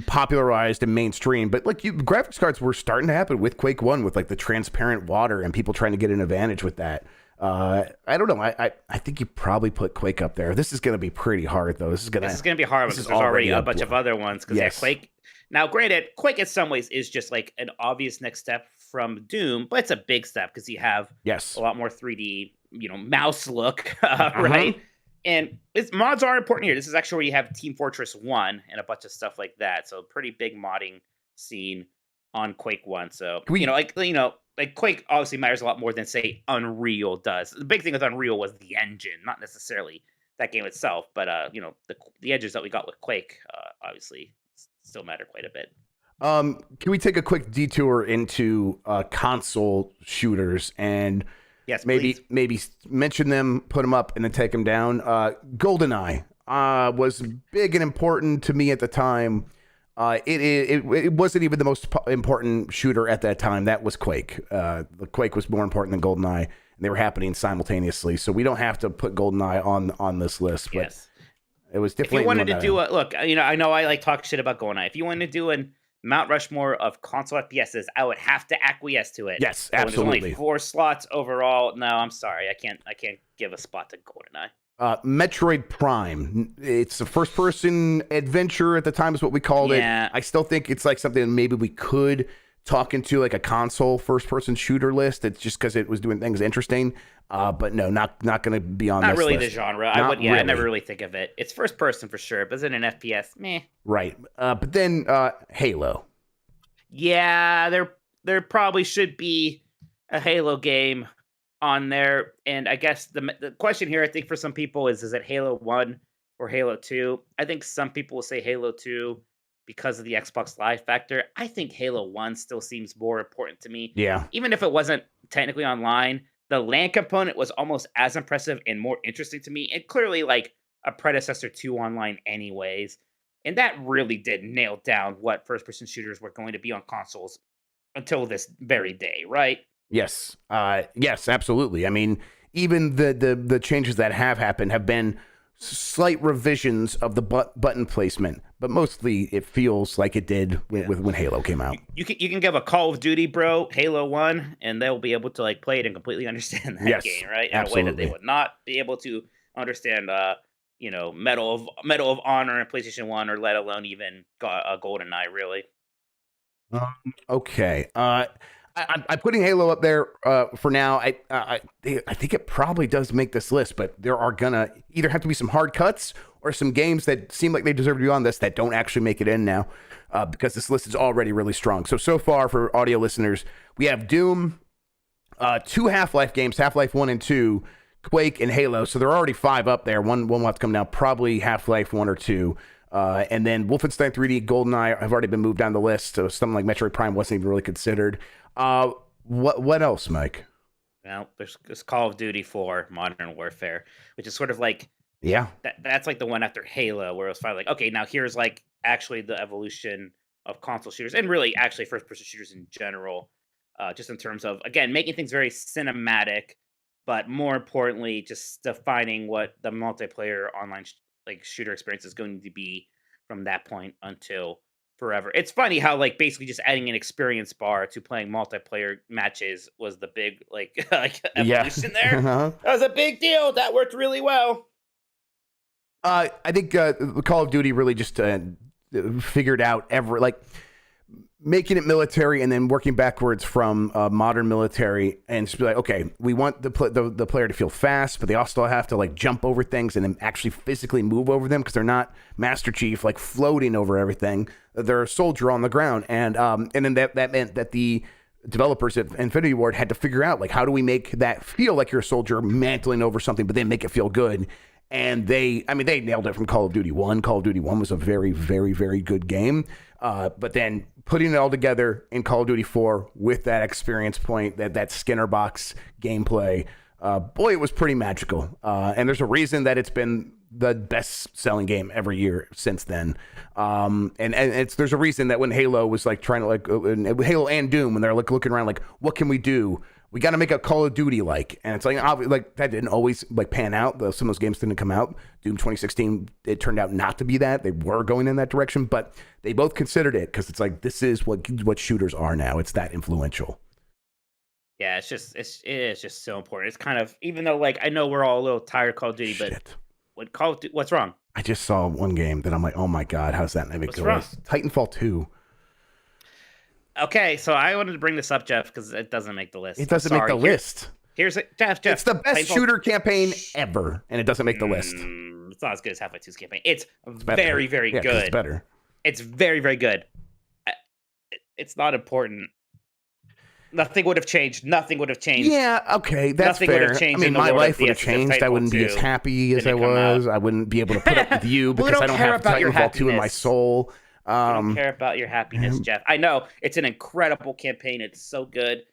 S1: popularized and mainstream. But like graphics cards were starting to happen with Quake 1 with like the transparent water and people trying to get an advantage with that. I don't know. I think you probably put Quake up there. This is going to be pretty hard though. This is going
S2: to be hard because there's already a bunch of other ones. Because Quake. Now, granted, Quake in some ways is just like an obvious next step from Doom, but it's a big step because you have a lot more 3D, mouse look, right? And mods are important here. This is actually where you have Team Fortress 1 and a bunch of stuff like that. So pretty big modding scene on Quake 1. So, like Quake obviously matters a lot more than, say, Unreal does. The big thing with Unreal was the engine, not necessarily that game itself, but, the edges that we got with Quake, obviously, still matter quite a bit.
S1: Can we take a quick detour into console shooters and maybe mention them, put them up, and then take them down? GoldenEye was big and important to me at the time. It wasn't even the most important shooter at that time. That was Quake. The Quake was more important than GoldenEye, and they were happening simultaneously. So we don't have to put GoldenEye on this list, but it was definitely.
S2: If you wanted to do I know I like talk shit about GoldenEye. If you wanted to do an Mount Rushmore of console FPSs, I would have to acquiesce to it.
S1: Yes, absolutely.
S2: There's only 4 slots overall. No, I'm sorry, I can't give a spot to GoldenEye.
S1: Metroid Prime. It's a first-person adventure at the time is what we called it. I still think it's like something maybe we could talk into like a console first-person shooter list. It's just because it was doing things interesting. But no, not going to be on this list. Not really
S2: the genre. I never really think of it. It's first-person for sure, but is it an FPS? Meh.
S1: Right. But then Halo.
S2: Yeah, there probably should be a Halo game on there, and I guess the question here, I think for some people is it Halo 1 or Halo 2? I think some people will say Halo 2 because of the Xbox Live factor. I think Halo 1 still seems more important to me.
S1: Yeah.
S2: Even if it wasn't technically online, the LAN component was almost as impressive and more interesting to me, and clearly like a predecessor to online anyways. And that really did nail down what first-person shooters were going to be on consoles until this very day, right?
S1: Yes. Yes, absolutely. I mean, even the changes that have happened have been slight revisions of the button placement, but mostly it feels like it did when Halo came out.
S2: You can give a Call of Duty bro Halo 1, and they'll be able to like play it and completely understand that game, right? In
S1: absolutely.
S2: a way that they would not be able to understand, Medal of Honor and PlayStation 1, or let alone even GoldenEye, really.
S1: Okay. I'm putting Halo up there for now. I think it probably does make this list, but there are gonna either have to be some hard cuts or some games that seem like they deserve to be on this that don't actually make it in now, because this list is already really strong. So far for audio listeners, we have Doom, 2 Half-Life games, Half-Life 1 and 2, Quake, and Halo. So there are already 5 up there. One will have to come down, probably Half-Life 1 or 2. And then Wolfenstein 3D, GoldenEye have already been moved down the list. So something like Metroid Prime wasn't even really considered. What else, Mike?
S2: Well, there's Call of Duty 4 Modern Warfare, which is sort of like that's like the one after Halo, where it was finally like, okay, now here's like actually the evolution of console shooters and really actually first-person shooters in general, just in terms of again making things very cinematic, but more importantly, just defining what the multiplayer online shooter experience is going to be from that point until forever. It's funny how like basically just adding an experience bar to playing multiplayer matches was the big like evolution there. That was a big deal. That worked really well.
S1: I think Call of Duty really just figured out making it military and then working backwards from modern military, and just be like, okay, we want the player to feel fast, but they also have to like jump over things and then actually physically move over them because they're not Master Chief like floating over everything. They're a soldier on the ground, and then that meant that the developers at Infinity Ward had to figure out like how do we make that feel like you're a soldier mantling over something, but then make it feel good. And they nailed it from Call of Duty 1. Call of Duty 1 was a very, very, very good game. But then putting it all together in Call of Duty 4 with that experience point, that Skinner box gameplay, boy, it was pretty magical. And there's a reason that it's been the best-selling game every year since then. And there's a reason that when Halo was like trying to Halo and Doom, when they're like looking around like, what can we do we got to make a Call of Duty like, and it's like that didn't always like pan out. Some of those games didn't come out. Doom 2016, it turned out not to be that. They were going in that direction, but they both considered it because it's like this is what shooters are now. It's that influential.
S2: Yeah, it is just so important. It's kind of, even though like I know we're all a little tired of Call of Duty, but what's wrong?
S1: I just saw one game that I'm like, oh my god, how's that?
S2: What's wrong?
S1: Titanfall 2.
S2: Okay, so I wanted to bring this up, Jeff, because it doesn't make the list.
S1: It doesn't make the list.
S2: Here's it, Jeff.
S1: It's the best shooter campaign ever, and it doesn't make the list.
S2: It's not as good as Half-Life 2's campaign. It's very, very good.
S1: It's better.
S2: It's very, very good. It's not important. Nothing would have changed. Nothing would have changed.
S1: Yeah, okay, that's
S2: Nothing
S1: fair.
S2: would have changed.
S1: I mean, my life would have changed. I wouldn't be as happy as I was. I wouldn't be able to put up with you because I don't have Titanfall 2 in my soul.
S2: I don't care about your happiness, Jeff. I know it's an incredible campaign. It's so good.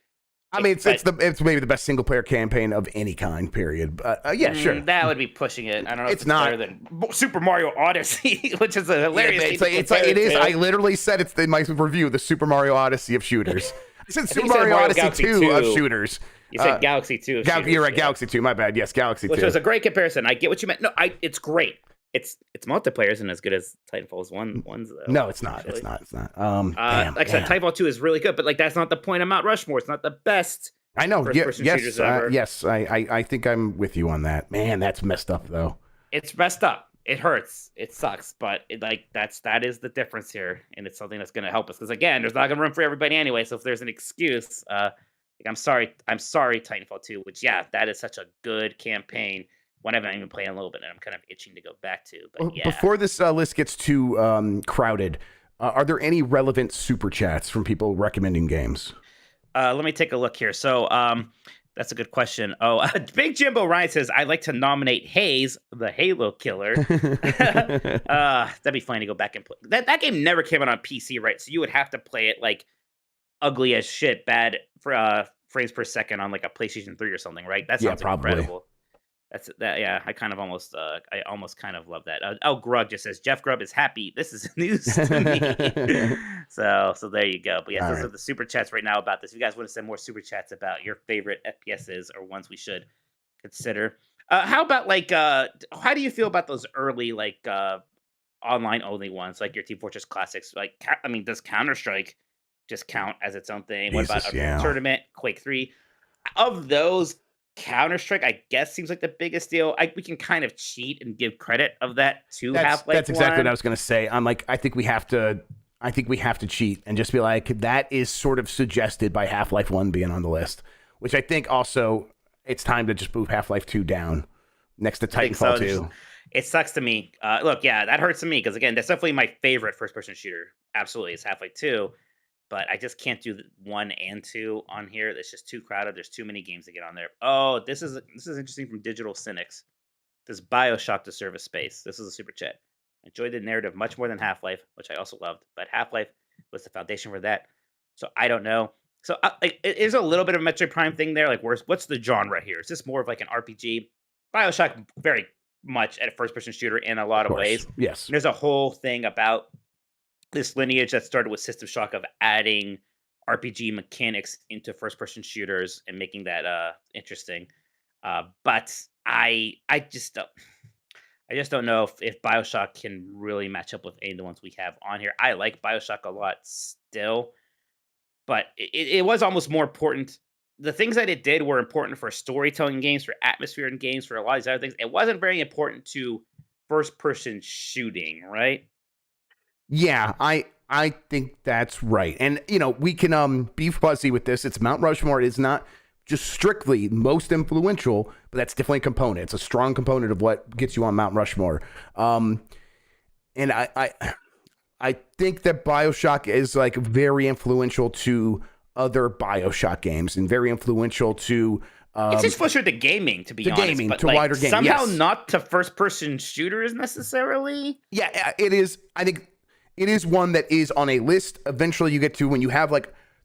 S1: I mean, it's maybe the best single player campaign of any kind. Period. But yeah, sure.
S2: That would be pushing it. I don't know.
S1: It's not
S2: better than Super Mario Odyssey, which is a hilarious.
S1: It is. I literally said it's in my review, the Super Mario Odyssey of shooters. I said Super Mario Odyssey 2 of shooters.
S2: You said Galaxy 2 of shooters.
S1: You're right, Galaxy 2. My bad. Yes, Galaxy 2.
S2: Which was a great comparison. I get what you meant. No, it's great. It's multiplayer isn't as good as Titanfall's ones though.
S1: No, it's not. Actually. It's not. Like
S2: I said, Titanfall 2 is really good, but like that's not the point of Mount Rushmore. It's not the best.
S1: I know. Yes. I think I'm with you on that. Man, that's messed up though.
S2: It's messed up. It hurts. It sucks. But that is the difference here, and it's something that's going to help us. Because again, there's not going to room for everybody anyway. So if there's an excuse, I'm sorry, Titanfall 2. Which that is such a good campaign. One I've even played a little bit, and I'm kind of itching to go back to. But yeah.
S1: Before this list gets too crowded, are there any relevant super chats from people recommending games?
S2: Let me take a look here. So that's a good question. Oh, Big Jimbo Ryan says, I'd like to nominate Haze, the Halo killer. That'd be funny to go back and play. That game never came out on PC, right? So you would have to play it like ugly as shit, bad for frames per second on like a PlayStation 3 or something, right? That sounds incredible. I almost kind of love that. Grubb just says Jeff Grubb is happy. This is news to me. so there you go. But those are the super chats right now about this. If you guys want to send more super chats about your favorite FPSs or ones we should consider, how about how do you feel about those early online only ones like your Team Fortress Classics? Does Counter-Strike just count as its own thing? What about Tournament, Quake 3? Of those, Counter-Strike, I guess, seems like the biggest deal. We can kind of cheat and give credit of that to Half-Life.
S1: That's exactly what I was going to say. I'm like, I think we have to cheat and just be like, that is sort of suggested by Half-Life 1 being on the list, which I think also it's time to just move Half-Life 2 down next to Titanfall 2.
S2: It sucks to me. Look, that hurts to me because, again, that's definitely my favorite first-person shooter. Absolutely, it's Half-Life 2. But I just can't do 1 and 2 on here. It's just too crowded. There's too many games to get on there. Oh, this is interesting from Digital Cynics. Does BioShock deserve a space? This is a super chat. I enjoyed the narrative much more than Half-Life, which I also loved. But Half-Life was the foundation for that. So I don't know. So it is a little bit of a Metroid Prime thing there. Like, what's the genre here? Is this more of like an RPG? BioShock very much a first-person shooter in a lot of ways.
S1: Yes.
S2: And there's a whole thing about this lineage that started with System Shock of adding RPG mechanics into first-person shooters and making that interesting. But I just don't know if BioShock can really match up with any of the ones we have on here. I like BioShock a lot still, but it was almost more important. The things that it did were important for storytelling games, for atmosphere in games, for a lot of these other things. It wasn't very important to first-person shooting, right?
S1: Yeah, I think that's right. And, we can be fuzzy with this. It's Mount Rushmore. It is not just strictly most influential, but that's definitely a component. It's a strong component of what gets you on Mount Rushmore. And I think that BioShock is very influential to other BioShock games and very influential to...
S2: it's just closer to gaming, to be honest.
S1: Gaming, to wider gaming,
S2: somehow not to first-person shooters necessarily.
S1: Yeah, it is. I think... It is one that is on a list. Eventually, you get to when you have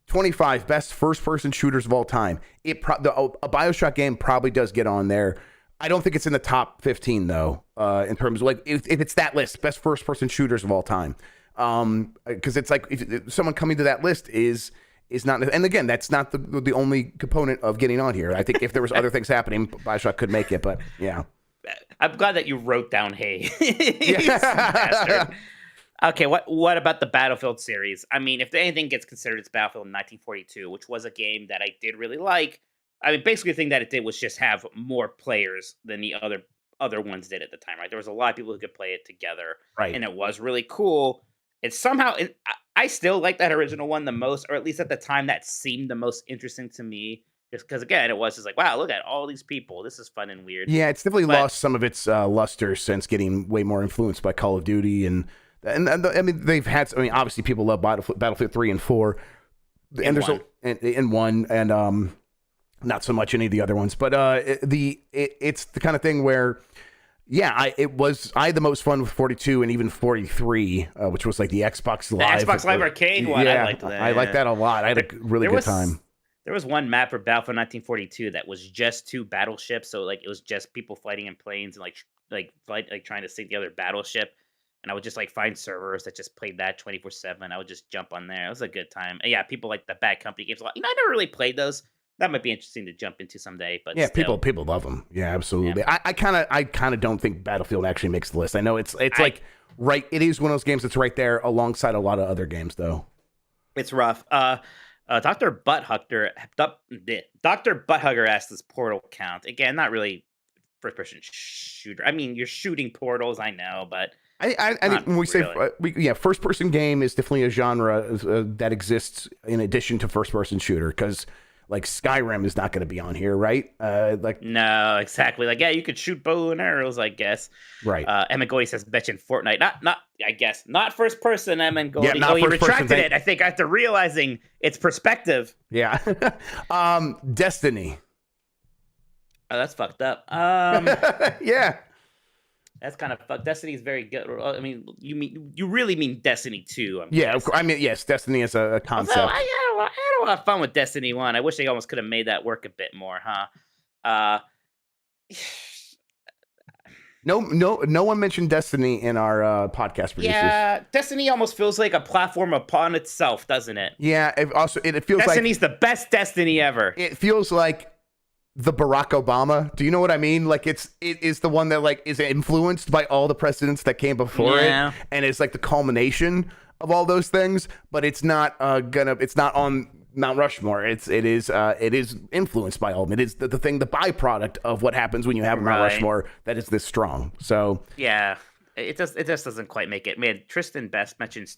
S1: 25 best first-person shooters of all time. A BioShock game probably does get on there. I don't think it's in the top 15 though. In terms of if it's that list, best first-person shooters of all time. Because it's if someone coming to that list is is not, and again, that's not the only component of getting on here. I think if there was other things happening, Bioshock could make it, but yeah.
S2: I'm glad that you wrote down hey. Bastard. Okay, what about the Battlefield series? I mean, if anything gets considered, it's Battlefield 1942, which was a game that I did really like. I mean, basically the thing that it did was just have more players than the other ones did at the time, right? There was a lot of people who could play it together,
S1: right?
S2: And it was really cool. It's somehow, I still like that original one the most, or at least at the time that seemed the most interesting to me. Just because, again, it was just like, wow, look at all these people. This is fun and weird.
S1: Yeah, it's definitely lost some of its luster since getting way more influenced by Call of Duty and I mean, they've had. I mean, obviously, people love Battlefield 3 and 4, and there's in 1, and not so much any of the other ones. But it's the kind of thing where, yeah, I had the most fun with 42 and even 43, which was like the Xbox Live.
S2: The Xbox Live Arcade one.
S1: Yeah,
S2: I liked that.
S1: I liked that a lot. I had a really good time.
S2: There was one map for Battlefield 1942 that was just 2 battleships, so like it was just people fighting in planes and like trying to sink the other battleship. And I would just like find servers that just played that 24/7. I would just jump on there. It was a good time. And yeah, people like the Bad Company games a lot. I never really played those. That might be interesting to jump into someday. But
S1: yeah, still. people love them. Yeah, absolutely. Yeah. I kind of don't think Battlefield actually makes the list. I know it's like right. It is one of those games that's right there alongside a lot of other games, though.
S2: It's rough. Dr. Butthugger asked this Portal count again. Not really first-person shooter. I mean, you're shooting portals. I know, but.
S1: I think when we say first person game is definitely a genre that exists in addition to first person shooter, because like Skyrim is not going to be on here, right?
S2: No, exactly. Like, yeah, you could shoot bow and arrows, I guess.
S1: Right.
S2: Emmett Goldie says betch in Fortnite. Not I guess not first person. Emmett Goldie.
S1: Yeah, not
S2: he retracted it. I think after realizing its perspective.
S1: Yeah. Destiny.
S2: Oh, that's fucked up.
S1: Yeah.
S2: That's kind of fucked. Destiny is very good. I mean, you really mean Destiny 2?
S1: I mean, yes, Destiny is a concept.
S2: Although, I had a lot of fun with Destiny 1. I wish they almost could have made that work a bit more, huh?
S1: No one mentioned Destiny in our podcast producers.
S2: Yeah, Destiny almost feels like a platform upon itself, doesn't it?
S1: Yeah, it feels like
S2: Destiny's the best Destiny ever.
S1: It feels like the Barack Obama. Do you know what I mean? Like it is the one that like is influenced by all the precedents that came before it, and it's like the culmination of all those things. But it's not it's not on Mount Rushmore. It is influenced by all of them. It is the thing, the byproduct of what happens when you have a Mount Rushmore that is this strong. So
S2: yeah, it just doesn't quite make it. Man, Tristan Best mentioned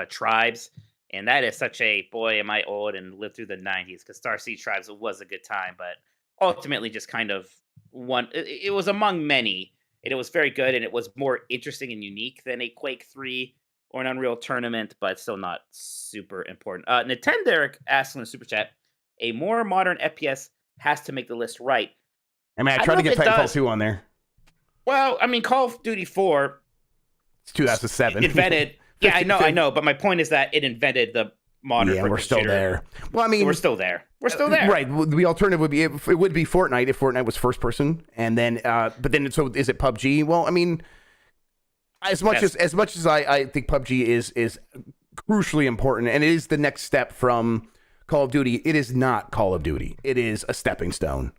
S2: Tribes. And that is such a, boy, am I old and lived through the 90s, because Star Sea Tribes was a good time, but ultimately just kind of one. It was among many, and it was very good, and it was more interesting and unique than a Quake 3 or an Unreal Tournament, but still not super important. Nintendo asks in the super chat, a more modern FPS has to make the list right.
S1: I mean, I tried to get Titanfall 2 on there.
S2: Well, I mean, Call of Duty 4.
S1: It's 2007.
S2: Invented. Yeah, I know, but my point is that it invented the modern.
S1: Yeah, we're still
S2: shooter.
S1: there. Well, I mean,
S2: so we're still there.
S1: Right. The alternative would be it would be Fortnite if Fortnite was first person, and then so is it PUBG? Well, I mean, as much as I think PUBG is crucially important, and it is the next step from Call of Duty. It is not Call of Duty. It is a stepping stone.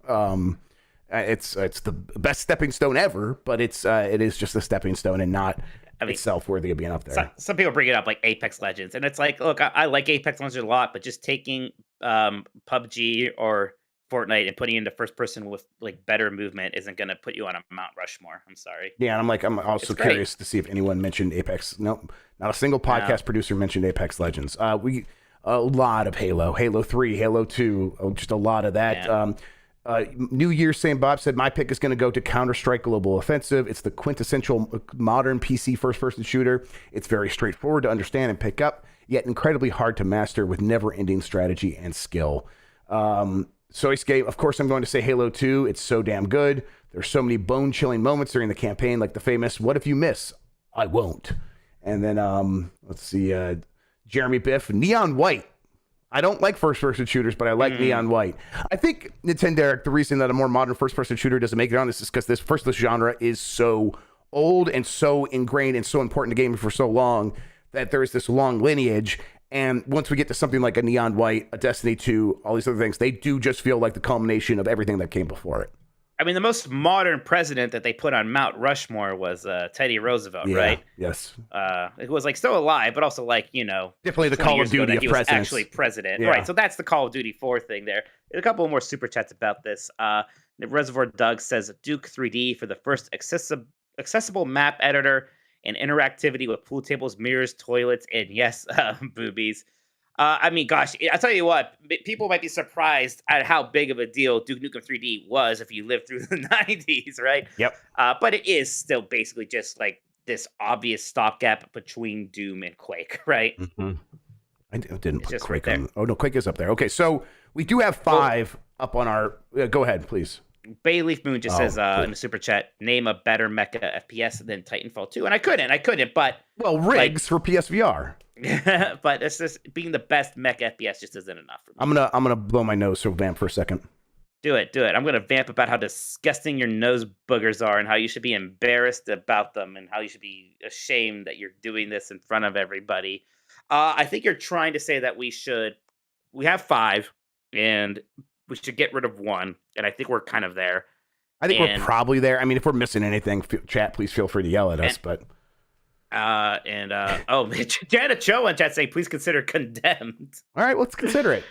S1: It's the best stepping stone ever, but it is just a stepping stone and not. I mean, itself worthy of being up there.
S2: Some people bring it up like Apex Legends, and it's like, look, I like Apex Legends a lot, but just taking PUBG or Fortnite and putting it into first person with like better movement isn't going to put you on a Mount Rushmore. I'm sorry.
S1: Yeah, and I'm also curious to see if anyone mentioned Apex. Nope, not a single podcast producer mentioned Apex Legends. We a lot of Halo 3, Halo 2, just a lot of that. Yeah. New Year, St. Bob said, my pick is going to go to Counter-Strike Global Offensive. It's the quintessential modern PC first-person shooter. It's very straightforward to understand and pick up, yet incredibly hard to master with never-ending strategy and skill. Soysuke, of course, I'm going to say Halo 2. It's so damn good. There's so many bone-chilling moments during the campaign, like the famous, what if you miss? I won't. And then, let's see, Jeremy Biff, Neon White. I don't like first-person shooters, but I like Neon White. I think, Nintendo, the reason that a more modern first-person shooter doesn't make it on this is because this genre is so old and so ingrained and so important to gaming for so long that there is this long lineage, And once we get to something like a Neon White, a Destiny 2, all these other things, they do just feel like the culmination of everything that came before it.
S2: I mean, the most modern president that they put on Mount Rushmore was Teddy Roosevelt, right?
S1: Yes.
S2: It was like still alive, but also like,
S1: definitely the Call of Duty of
S2: he
S1: presidents.
S2: was actually president, right? So that's the Call of Duty 4 thing there. There's a couple more super chats about this. Reservoir Doug says Duke 3D for the first accessible map editor and interactivity with pool tables, mirrors, toilets, and yes, boobies. I mean, gosh, I'll tell you what, people might be surprised at how big of a deal Duke Nukem 3D was if you lived through the 90s, right?
S1: Yep.
S2: But it is still basically just like this obvious stopgap between Doom and Quake, right?
S1: Mm-hmm. I didn't put Quake
S2: right
S1: on. Oh, no, Quake is up there. Okay, so we do have 5 up on our... go ahead, please.
S2: Bayleaf Moon just says in the super chat, name a better mecha FPS than Titanfall 2. And I couldn't, but...
S1: Well, rigs for PSVR.
S2: But it's just being the best mech FPS just isn't enough for me.
S1: I'm gonna blow my nose so vamp for a second.
S2: Do it. I'm gonna vamp about how disgusting your nose boogers are and how you should be embarrassed about them and how you should be ashamed that you're doing this in front of everybody. I think you're trying to say that we have 5 and we should get rid of 1, and I think we're kind of there.
S1: I think we're probably there. I mean, if we're missing anything, chat, please feel free to yell at us. But
S2: Janet Cho in chat saying, please consider Condemned.
S1: All right, let's consider it.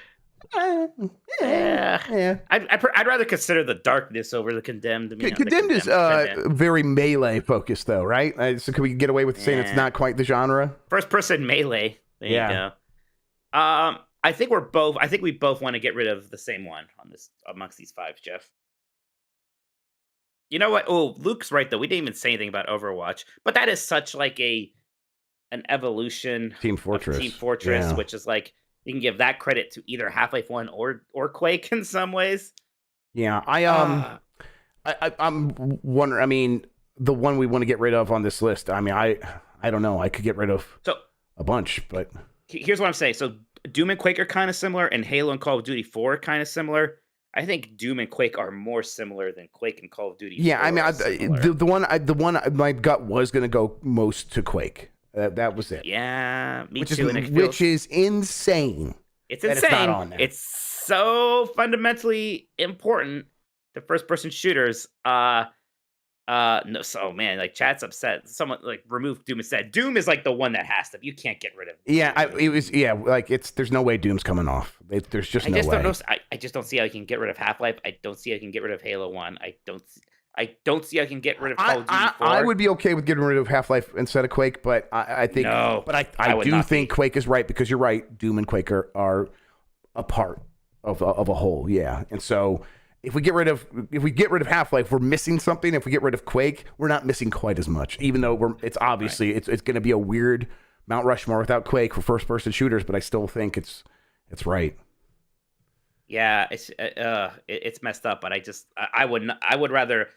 S2: Yeah. I'd rather consider the Darkness over the Condemned.
S1: Condemned is very melee focused, though, right? So can we get away with saying it's not quite the genre?
S2: First person melee. There you go. I think we both want to get rid of the same one on this amongst these 5, Jeff. You know what? Oh, Luke's right though. We didn't even say anything about Overwatch, but that is such like an evolution.
S1: Team Fortress,
S2: which is like you can give that credit to either Half-Life 1 or Quake in some ways.
S1: Yeah, I'm wondering. I mean, the one we want to get rid of on this list. I mean, I don't know. I could get rid of a bunch, but
S2: here's what I'm saying. So Doom and Quake are kind of similar, and Halo and Call of Duty 4 are kind of similar. I think Doom and Quake are more similar than Quake and Call of Duty.
S1: Yeah, I mean, the one my gut was going to go most to Quake. That was it.
S2: Yeah, me
S1: which
S2: too.
S1: Which is insane.
S2: It's insane. It's not on there. It's so fundamentally important to first-person shooters. No, so man, like chat's upset. Someone like remove Doom instead. Doom is like the one that has to. You can't get rid of.
S1: There's no way Doom's coming off. There's just no way.
S2: I just don't see how you can get rid of Half-Life. I don't see how you can get rid of Halo 1. I don't see how you can get rid of Call of Duty 4.
S1: I would be okay with getting rid of Half-Life instead of Quake, but I think no. But I do think Quake is right because you're right. Doom and Quake are a part of a whole. Yeah, and so. If we get rid of Half-Life, we're missing something. If we get rid of Quake, we're not missing quite as much. Even though it's obviously it's going to be a weird Mount Rushmore without Quake for first-person shooters, but I still think it's right.
S2: Yeah, it's messed up, but I would rather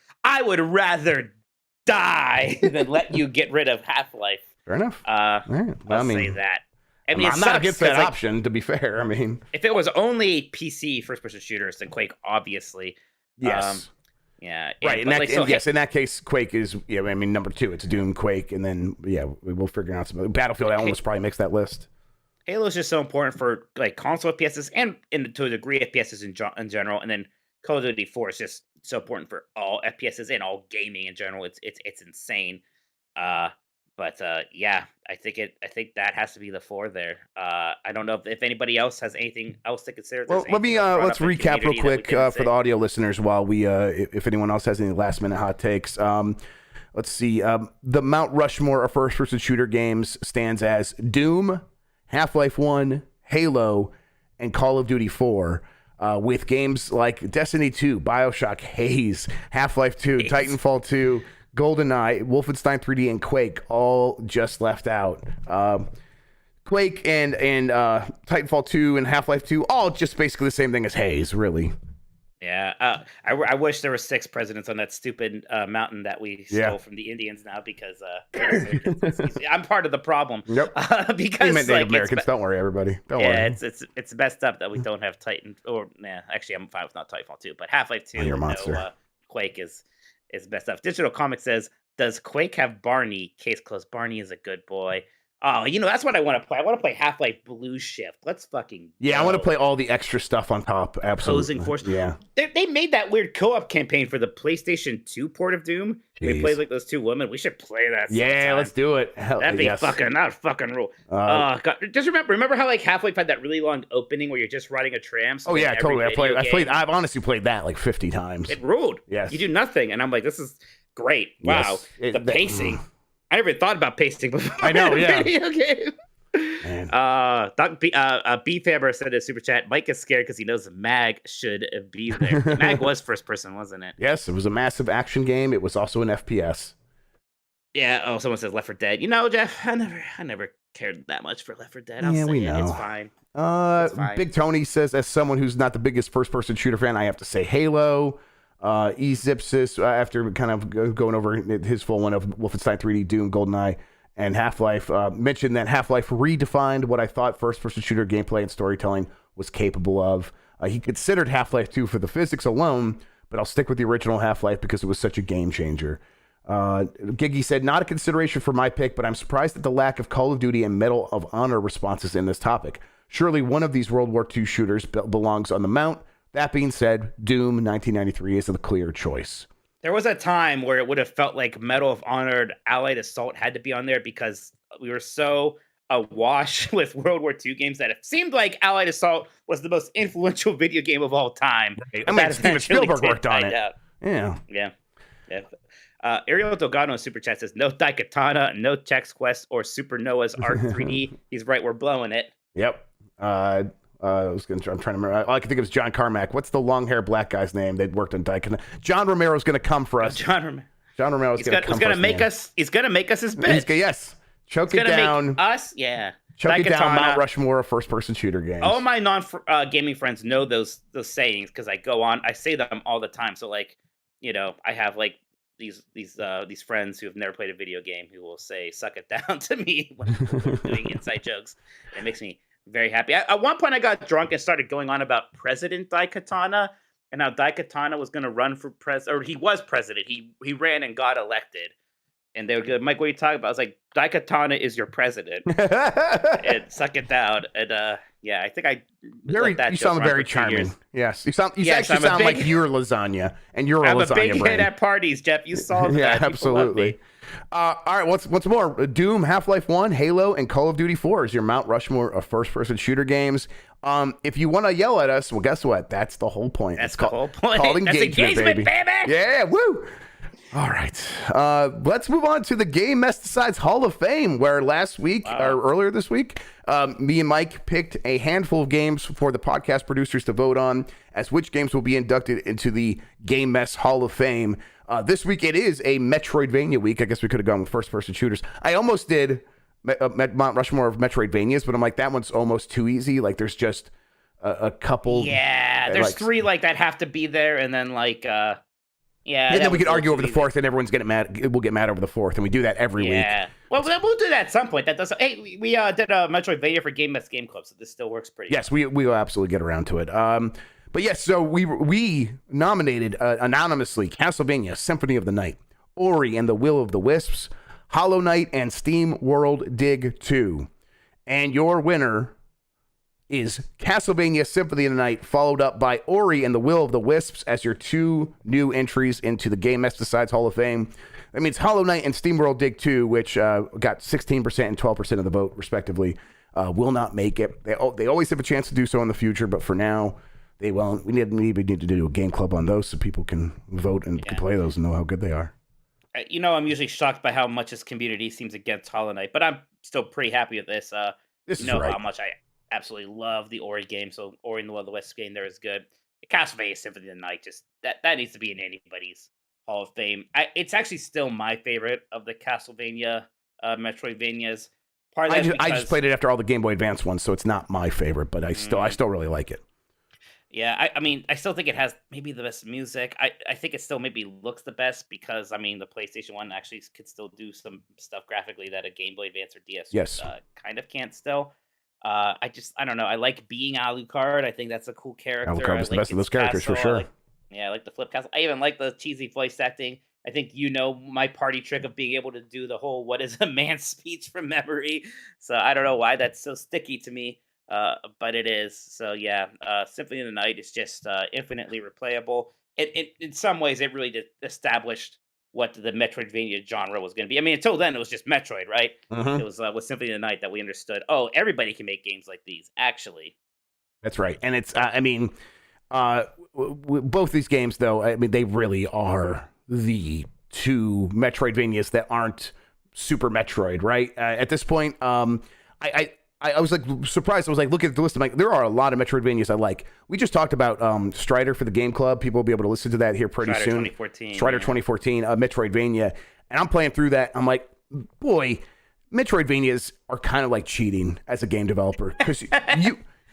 S2: die than let you get rid of Half-Life.
S1: Fair enough.
S2: Right. Well, I'll say that. I mean,
S1: I'm not against that option, to be fair. I mean,
S2: if it was only PC first-person shooters, then Quake, obviously.
S1: Yes.
S2: Yeah.
S1: Right. In that case, Quake is, I mean, number 2. It's Doom, Quake, and then, we'll figure out some. Battlefield almost probably makes that list.
S2: Halo is just so important for, like, console FPSs and, to a degree, FPSs in general. And then Call of Duty 4 is just so important for all FPSs and all gaming in general. It's insane. But I think that has to be the 4 there. I don't know if anybody else has anything else to consider.
S1: Well, let's recap real quick for the audio listeners while we, if anyone else has any last minute hot takes. Let's see. The Mount Rushmore of first-person shooter games stands as Doom, Half-Life 1, Halo, and Call of Duty 4. With games like Destiny 2, BioShock, Haze, Half-Life 2, Titanfall 2, GoldenEye, Wolfenstein 3D, and Quake all just left out. Quake and Titanfall 2 and Half-Life 2 all just basically the same thing as Haze, really.
S2: Yeah, I wish there were 6 presidents on that stupid mountain that we stole from the Indians now because I'm part of the problem.
S1: Yep.
S2: Because
S1: Native Americans, don't worry, everybody. Don't worry.
S2: It's messed up that we don't have Titan actually I'm fine with not Titanfall 2, but Half-Life 2 Quake is best stuff. Digital Comics says, does Quake have Barney? Case closed. Barney is a good boy. Oh, that's what I want to play. I want to play Half-Life Blue Shift. Let's fucking
S1: I want to play all the extra stuff on top. Absolutely.
S2: Opposing Force.
S1: Yeah.
S2: They made that weird co-op campaign for the PlayStation 2 port of Doom. Jeez. We played like those two women. We should play that sometime.
S1: Yeah, let's do it.
S2: That'd be fucking rule. God. Just remember how like Half-Life had that really long opening where you're just riding a tram? So
S1: totally. I've honestly played that like 50 times.
S2: It ruled.
S1: Yes.
S2: You do nothing. And I'm like, this is great. Wow. Yes. The pacing. I never thought about pacing before.
S1: I know, yeah.
S2: Video game. B Faber said in super chat, Mike is scared because he knows Mag should be there. Mag was first person, wasn't it?
S1: Yes, it was a massive action game. It was also an FPS.
S2: Yeah. Oh, someone says Left 4 Dead. Jeff, I never cared that much for Left 4 Dead.
S1: We know.
S2: It's fine.
S1: Big Tony says, as someone who's not the biggest first-person shooter fan, I have to say Halo. Ezipsis, after kind of going over his full one of Wolfenstein 3D, Doom, GoldenEye, and Half-Life, mentioned that Half-Life redefined what I thought first-person shooter gameplay and storytelling was capable of. He considered Half-Life 2 for the physics alone, but I'll stick with the original Half-Life because it was such a game changer. Giggy said, not a consideration for my pick, but I'm surprised at the lack of Call of Duty and Medal of Honor responses in this topic. Surely one of these World War II shooters belongs on the mount. That being said, Doom 1993 is the clear choice.
S2: There was a time where it would have felt like Medal of Honor, Allied Assault had to be on there because we were so awash with World War II games that it seemed like Allied Assault was the most influential video game of all time.
S1: Right. I mean, Steven Spielberg worked on it.
S2: Yeah. Ariel Delgado in Super Chat says, no Daikatana, no Chex Quest, or Super Noah's Arc 3D. He's right, we're blowing it.
S1: Yep. I'm trying to remember. All I can think of is John Carmack. What's the long-haired black guy's name that worked on Daikatana? John Romero's going to come for us. John Romero's going to come for us.
S2: He's going to make us his bit.
S1: Yes. Choke it down. Choke it down, Mount Rushmore of first-person shooter games.
S2: All my non-gaming friends know those sayings because I say them all the time. So, I have, these friends who have never played a video game who will say, suck it down to me when we're doing inside jokes. It makes me very happy. At one point, I got drunk and started going on about President Daikatana and how Daikatana was going to run for president, or he was president. He ran and got elected. And they would go, Mike, what are you talking about? I was like, Daikatana is your president. And suck it down. And I think
S1: you sound very charming. Yes, you sound like you're lasagna, and you're a lasagna. I'm a big hit
S2: at parties, Jeff. You saw that.
S1: Yeah, absolutely. All right, what's more? Doom, Half-Life 1, Halo, and Call of Duty 4 is your Mount Rushmore of first-person shooter games. If you want to yell at us, well, guess what? That's the whole point.
S2: That's the whole point.
S1: Called engagement,
S2: baby.
S1: Yeah, woo! All right, let's move on to the Game Pesticides Hall of Fame, where last week, or earlier this week, me and Mike picked a handful of games for the podcast producers to vote on as which games will be inducted into the Game Mess Hall of Fame. This week, it is a Metroidvania week. I guess we could have gone with first-person shooters. I almost did Mount Rushmore of Metroidvanias, but I'm like, that one's almost too easy. Like, there's just a couple.
S2: Yeah, there's three that have to be there, and then
S1: and then we could argue over the fourth, and everyone's getting mad. We'll get mad over the fourth, and we do that every week.
S2: Yeah, well, we'll do that at some point. That does. Hey, we did a Metroidvania for Game Mess Game Club, so this still works pretty.
S1: Yes, we will absolutely get around to it. But yes, so we nominated anonymously Castlevania Symphony of the Night, Ori and the Will of the Wisps, Hollow Knight, and Steam World Dig 2. And your winner is Castlevania Symphony of the Night, followed up by Ori and the Will of the Wisps as your two new entries into the Game Pesticides Hall of Fame. That means Hollow Knight and Steam World Dig 2, which got 16% and 12% of the vote, respectively, will not make it. They always have a chance to do so in the future, but for now, they won't. We need to do a game club on those so people can vote and can play those and know how good they are.
S2: I'm usually shocked by how much this community seems against Hollow Knight, but I'm still pretty happy with this.
S1: This is right.
S2: How much I absolutely love the Ori game, so Ori and the Will of the Wisps game there is good. The Castlevania Symphony of the Night, just that needs to be in anybody's Hall of Fame. It's actually still my favorite of the Castlevania Metroidvanias.
S1: I just played it after all the Game Boy Advance ones, so it's not my favorite, but I still really like it.
S2: Yeah, I still think it has maybe the best music. I think it still maybe looks the best because, the PlayStation 1 actually could still do some stuff graphically that a Game Boy Advance or DS kind of can't still. I don't know. I like being Alucard. I think that's a cool character.
S1: Alucard was the best of those characters for sure.
S2: I like the flip castle. I even like the cheesy voice acting. I think my party trick of being able to do the whole "what is a man's speech" from memory. So I don't know why that's so sticky to me, but it is. So yeah, Symphony of the Night is just infinitely replayable. In some ways, it really established what the Metroidvania genre was going to be. I mean, until then, it was just Metroid, right? It was with Symphony of the Night that we understood. Oh, everybody can make games like these. Actually,
S1: that's right. And it's, I mean, both these games, though, I mean, they really are the two Metroidvanias that aren't Super Metroid, right? At this point, I was like surprised. I was like, look at the list. I'm like, there are a lot of Metroidvanias I like. We just talked about Strider for the Game Club. People will be able to listen to that here pretty soon.
S2: 2014,
S1: Strider 2014, Metroidvania. And I'm playing through that. I'm like, boy, Metroidvanias are kind of like cheating as a game developer, because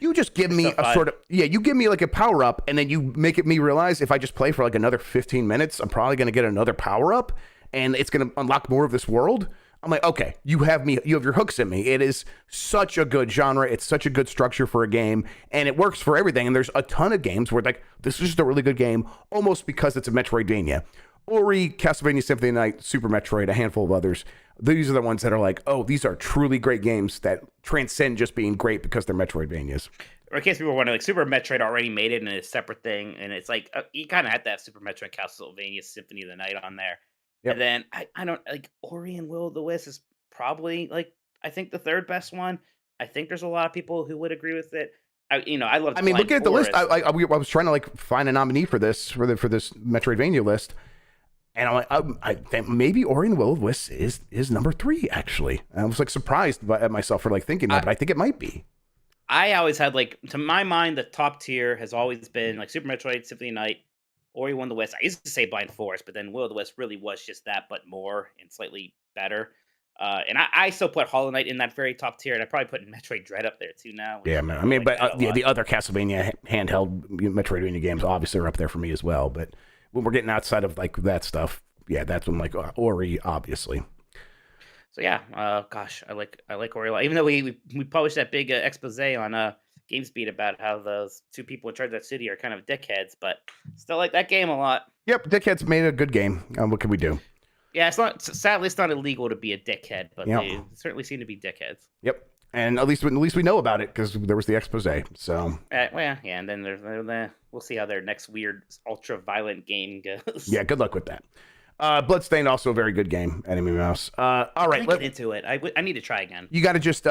S1: you just give me a sort of, you give me like a power up, and then you make me realize if I just play for like another 15 minutes, I'm probably going to get another power up, and it's going to unlock more of this world. I'm like, okay, you have your hooks in me. It is such a good genre. It's such a good structure for a game, and it works for everything. And there's a ton of games where like, this is just a really good game, almost because it's a Metroidvania. Ori, Castlevania Symphony of the Night, Super Metroid, a handful of others. These are the ones that are like, oh, these are truly great games that transcend just being great because they're Metroidvanias.
S2: Or in case people were wondering, like, Super Metroid already made it in a separate thing, and it's like, you kind of had to have Super Metroid Castlevania Symphony of the Night on there. Yep. And then I don't like Ori and Will of the Wisp is probably like, I think the third best one. I think there's a lot of people who would agree with it. I love.
S1: I mean, looking at the list, I was trying to like find a nominee for this Metroidvania list, and I'm like, I think maybe Ori and the Will of the Wisp is number 3 actually. And I was like surprised at myself for like thinking that, but I think it might be.
S2: I always had like, to my mind, the top tier has always been like Super Metroid, Symphony of the Night, Ori Will of the Wisp. I used to say Blind Forest, but then Will of the Wisp really was just that, but more and slightly better. And I still put Hollow Knight in that very top tier, and I probably put Metroid Dread up there too now.
S1: Yeah, man. I mean, but the other Castlevania handheld Metroidvania games obviously are up there for me as well. But when we're getting outside of like that stuff, yeah, that's when like Ori, obviously.
S2: So yeah, gosh, I like Ori a lot. Even though we published that big expose on GameSpeed about how those two people in charge of that city are kind of dickheads, but still like that game a lot.
S1: Yep, dickheads made a good game. What can we do?
S2: Yeah, sadly it's not illegal to be a dickhead, but they certainly seem to be dickheads.
S1: Yep, and at least we know about it because there was the expose. So
S2: well, yeah, and then there's we'll see how their next weird ultra violent game goes.
S1: Yeah, good luck with that. Bloodstained, also a very good game. Enemy Mouse. All right,
S2: let's get into it. I need to try again.
S1: You got to just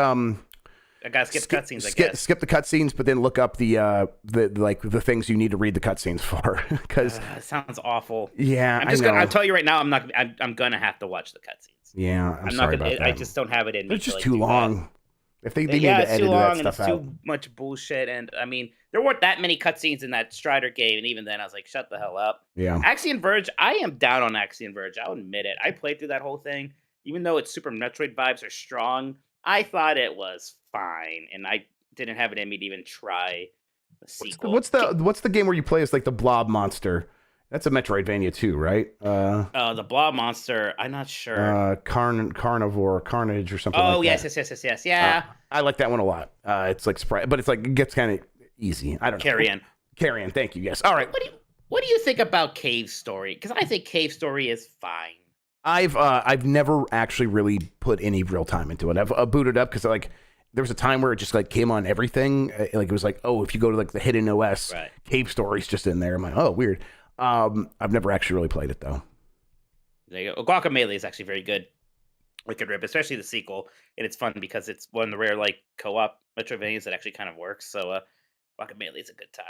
S2: I gotta skip cutscenes. I guess
S1: skip the cutscenes, but then look up the things you need to read the cutscenes for, because
S2: it sounds awful.
S1: Yeah,
S2: I'll tell you right now, I'm gonna have to watch the cutscenes.
S1: Yeah, I'm sorry about that.
S2: I just don't have it in me.
S1: It's just too long. If they need to
S2: edit
S1: too long
S2: and it's too much bullshit, and I mean there weren't that many cutscenes in that Strider game, and even then I was like, shut the hell up.
S1: Yeah,
S2: Axiom Verge, I am down on Axiom Verge. I'll admit it. I played through that whole thing, even though its Super Metroid vibes are strong. I thought it was fine, and I didn't have it in me to even try the sequel.
S1: What's the game where you play as like the blob monster? That's a Metroidvania too, right?
S2: The blob monster. I'm not sure.
S1: Carnivore, Carnage, or something.
S2: Oh,
S1: like that.
S2: yes. Yeah,
S1: I like that one a lot. It's like but it's like it gets kind of easy. I don't know. Carrion. Thank you. Yes. All right.
S2: What do you think about Cave Story? Because I think Cave Story is fine.
S1: I've never actually really put any real time into it. I've booted up because like there was a time where it just like came on everything. Like it was like, oh, if you go to like the hidden OS, right, Cave Story's just in there. I'm like, oh, weird. I've never actually really played it though.
S2: There you go. Guacamelee is actually very good. Wicked Rip, especially the sequel, and it's fun because it's one of the rare like co-op Metroidvanias that actually kind of works. So Guacamelee is a good time.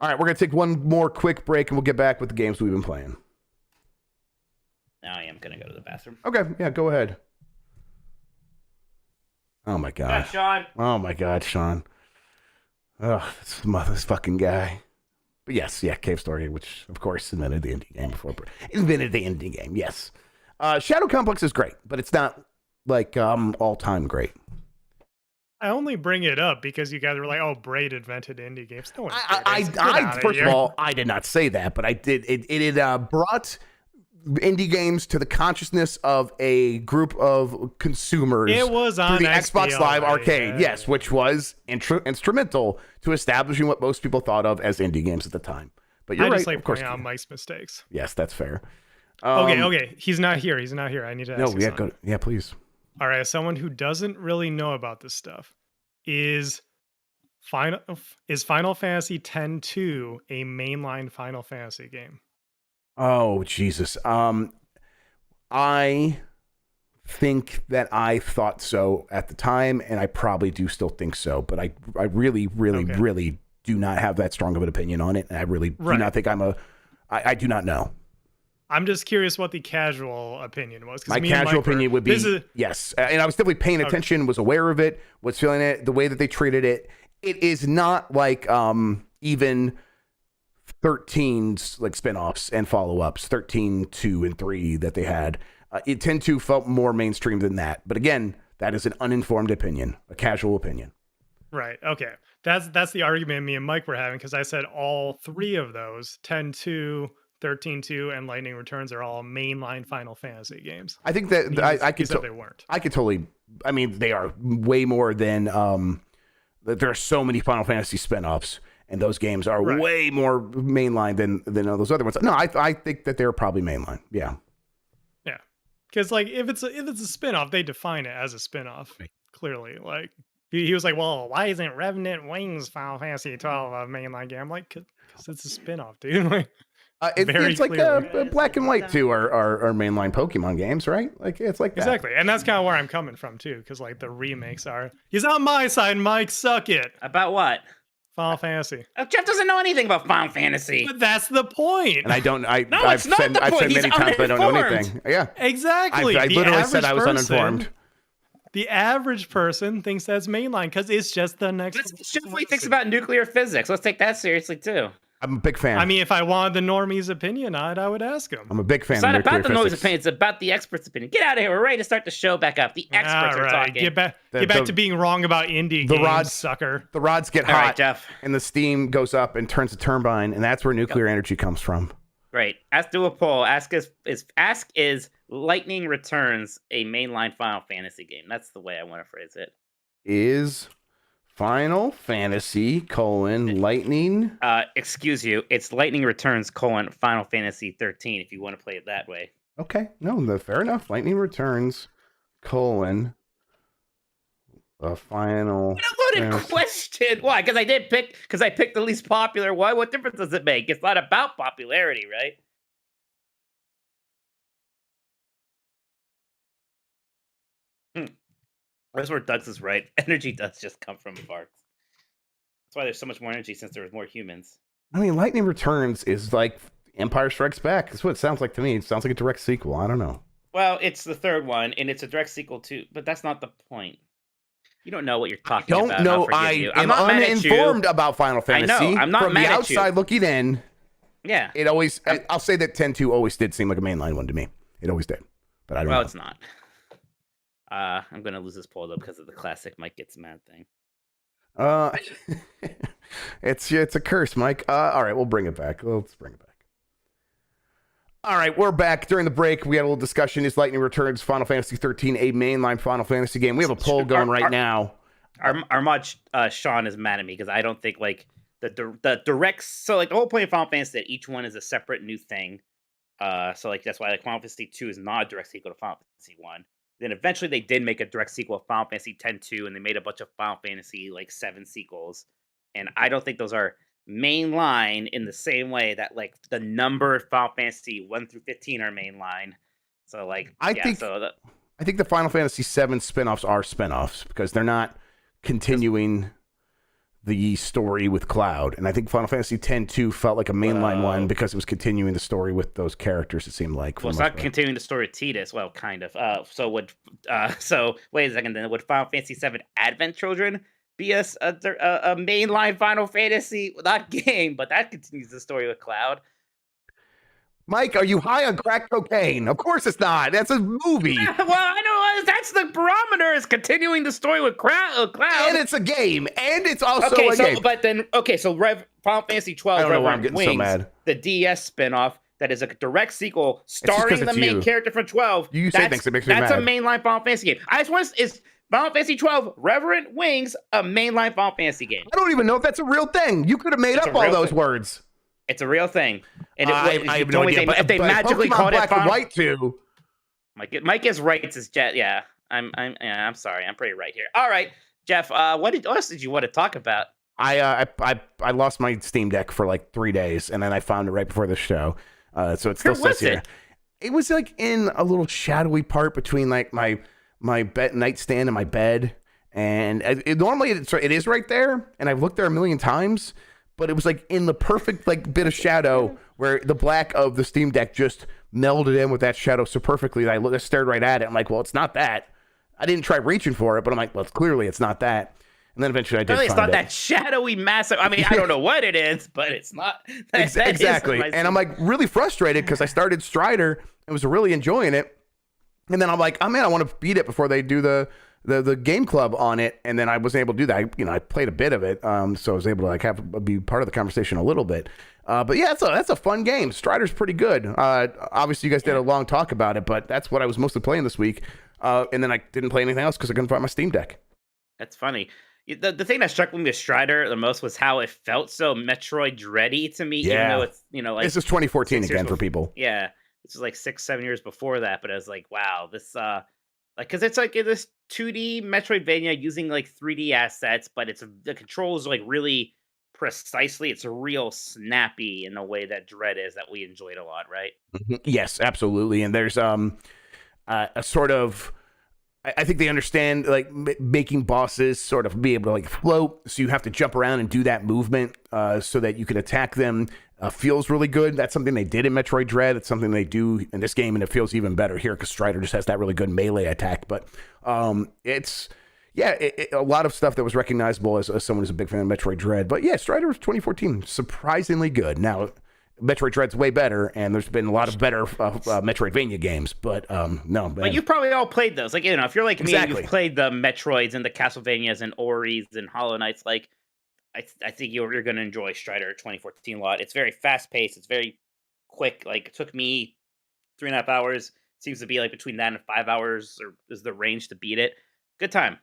S1: All right, we're gonna take one more quick break, and we'll get back with the games we've been playing.
S2: Now I am gonna go to the bathroom.
S1: Okay, yeah, go ahead. Oh my god,
S2: Sean.
S1: Oh my god, Sean. Oh, this fucking guy. But yes, yeah, Cave Story, which of course invented the indie game. Yes, Shadow Complex is great, but it's not like all-time great.
S3: I only bring it up because you guys were like, "Oh, Braid invented indie games." No one
S1: first of all, I did not say that, but I did. It brought indie games to the consciousness of a group of consumers.
S3: It was on
S1: the Xbox Live Arcade, yes, which was instrumental to establishing what most people thought of as indie games at the time. But you're right,
S3: like
S1: of course.
S3: Out Mike's mistakes.
S1: Yes, that's fair.
S3: Okay. He's not here. I need to ask you something.
S1: Yeah, please.
S3: All right. As someone who doesn't really know about this stuff, is Final Fantasy X-2 a mainline Final Fantasy game?
S1: Oh, Jesus. I think that I thought so at the time, and I probably do still think so, but I really do not have that strong of an opinion on it, and I really do not think I do not know.
S3: I'm just curious what the casual opinion was.
S1: My casual opinion would be yes, and I was definitely paying attention, was aware of it, was feeling it, the way that they treated it. It is not like even 13's like spinoffs and follow-ups, 13, 2, and 3 that they had. It 10-2 felt more mainstream than that. But again, that is an uninformed opinion, a casual opinion.
S3: Right. Okay. That's the argument me and Mike were having, because I said all three of those, 10-2, 13-2, and Lightning Returns, are all mainline Final Fantasy games.
S1: I think that they weren't. I could totally. I mean, they are way more than. There are so many Final Fantasy spinoffs, and those games are way more mainline than those other ones. No, I think that they're probably mainline. Yeah.
S3: Yeah, because like if it's a spinoff, they define it as a spinoff clearly. Like he was like, well, why isn't Revenant Wings Final Fantasy 12 a mainline game? I'm like, because it's a spinoff, dude. Like.
S1: It's like Black and White too are mainline Pokemon games, right? Like it's like that.
S3: Exactly, and that's kind of where I'm coming from too, because like the remakes are. He's on my side, Mike. Suck it.
S2: About what?
S3: Final Fantasy.
S2: Oh, Jeff doesn't know anything about Final Fantasy.
S3: But that's the point.
S1: And I don't.
S2: I've said
S1: many times I don't know anything. Yeah,
S3: exactly.
S1: I literally said I was uninformed.
S3: The average person thinks that's mainline because it's just the next.
S2: Jeff thinks about nuclear physics. Let's take that seriously too.
S1: I'm a big fan.
S3: I mean, if I wanted the normie's opinion on it, I would ask him.
S1: I'm a big fan.
S2: It's not about the normie's opinion. It's about the expert's opinion. Get out of here. We're ready to start the show back up. The experts are talking.
S3: Get back to being wrong about indie games, sucker.
S1: The rods get hot, Jeff, and the steam goes up and turns a turbine, and that's where nuclear energy comes from.
S2: Great. Let's do a poll. Ask is Lightning Returns a mainline Final Fantasy game? That's the way I want to phrase it.
S1: Is Final Fantasy Lightning.
S2: Excuse you. It's Lightning Returns Final Fantasy 13. If you want to play it that way.
S1: Okay. No, fair enough. Lightning Returns Final.
S2: What a loaded question. Why? Because I picked the least popular one. What difference does it make? It's not about popularity, right? That's where Doug's is right. Energy does just come from farts. That's why there's so much more energy, since there was more humans.
S1: I mean, Lightning Returns is like Empire Strikes Back. That's what it sounds like to me. It sounds like a direct sequel. I don't know.
S2: Well, it's the third one, and it's a direct sequel too. But that's not the point. You don't know what you're talking about.
S1: I don't know. I am uninformed about Final Fantasy.
S2: I know. I'm not
S1: from
S2: mad
S1: the outside looking in.
S2: Yeah.
S1: It always. I'll say that 10-2 always did seem like a mainline one to me. It always did. But I don't know.
S2: Well, it's not. I'm gonna lose this poll though because of the classic Mike gets mad thing.
S1: It's a curse, Mike. All right, we'll bring it back. Let's bring it back. All right, we're back. During the break, we had a little discussion. Is Lightning Returns Final Fantasy 13 a mainline Final Fantasy game? We have a poll going right now.
S2: Our mod Sean is mad at me because I don't think like the direct. So like the whole point of Final Fantasy that each one is a separate new thing. So like that's why like Final Fantasy 2 is not a direct sequel to Final Fantasy 1. Then eventually they did make a direct sequel of Final Fantasy X-2, and they made a bunch of Final Fantasy like 7 sequels. And I don't think those are mainline in the same way that like the number of Final Fantasy 1 through 15 are mainline. So like I think
S1: the Final Fantasy 7 spinoffs are spinoffs because they're not continuing the story with Cloud. And I think Final Fantasy X-2 felt like a mainline one because it was continuing the story with those characters, it seemed like.
S2: Well, it's not continuing the story with Tidus. Well, kind of. So wait a second then. Would Final Fantasy 7 Advent Children be a mainline Final Fantasy? Not game, but that continues the story with Cloud.
S1: Mike, are you high on crack cocaine? Of course it's not. That's a movie.
S2: Well, I know that's the barometer is continuing the story with Cloud.
S1: And it's a game. And it's also a game.
S2: But then, so Final Fantasy 12,
S1: I don't know why I'm getting
S2: Wings,
S1: so mad.
S2: The DS spinoff, that is a direct sequel starring the main character from 12.
S1: You say things that makes me mad.
S2: That's a mainline Final Fantasy game. I just want to, is Final Fantasy 12 Reverent Wings a mainline Final Fantasy game?
S1: I don't even know if that's a real thing. You could have made up all those words.
S2: It's a real thing. And
S1: I have no idea.
S2: If they magically called it
S1: Black and White too.
S2: Mike is right. It's Jet. Yeah, I'm sorry. I'm pretty right here. All right, Jeff. What else did you want to talk about?
S1: I lost my Steam Deck for like 3 days, and then I found it right before the show. So it still says here. It was like in a little shadowy part between like my nightstand and my bed, and normally it is right there, and I've looked there a million times, but it was like in the perfect like bit of shadow where the black of the Steam Deck just melded in with that shadow so perfectly that I stared right at it. I'm like, well, it's not that. I didn't try reaching for it, but I'm like, well, clearly it's not that. And then eventually I did find it.
S2: It's not that shadowy, massive. I mean, I don't know what it is, but it's not.
S1: Exactly. And I'm like really frustrated because I started Strider and was really enjoying it. And then I'm like, oh man, I want to beat it before they do the game club on it. And then I wasn't able to do that. I played a bit of it. So I was able to like be part of the conversation a little bit. But yeah, that's a fun game. Strider's pretty good. Obviously you guys did a long talk about it, but that's what I was mostly playing this week. And then I didn't play anything else because I couldn't find my Steam Deck.
S2: That's funny. The thing that struck me with Strider the most was how it felt so Metroid Dready to me, even though it's, like
S1: this is 2014 again for people.
S2: Yeah. This is like 6-7 years before that, but I was like, wow, this because it's like this 2D Metroidvania using like 3D assets, but the controls are like really precisely. It's a real snappy in a way that Dread is that we enjoyed a lot, right?
S1: Yes, absolutely. And there's a sort of, I think they understand like making bosses sort of be able to like float, so you have to jump around and do that movement so that you can attack them. Feels really good. That's something they did in Metroid Dread. It's something they do in this game, and it feels even better here because Strider just has that really good melee attack. But it's a lot of stuff that was recognizable as someone who's a big fan of Metroid Dread. But yeah, Strider was 2014, surprisingly good. Now, Metroid Dread's way better, and there's been a lot of better Metroidvania games, but no. Man.
S2: But you've probably all played those. Like, if you're like me, you've played the Metroids and the Castlevanias and Oris and Hollow Knights. Like, I think you're going to enjoy Strider 2014 a lot. It's very fast-paced. It's very quick. Like, it took me 3.5 hours. Seems to be like between that and 5 hours is the range to beat it. Good time.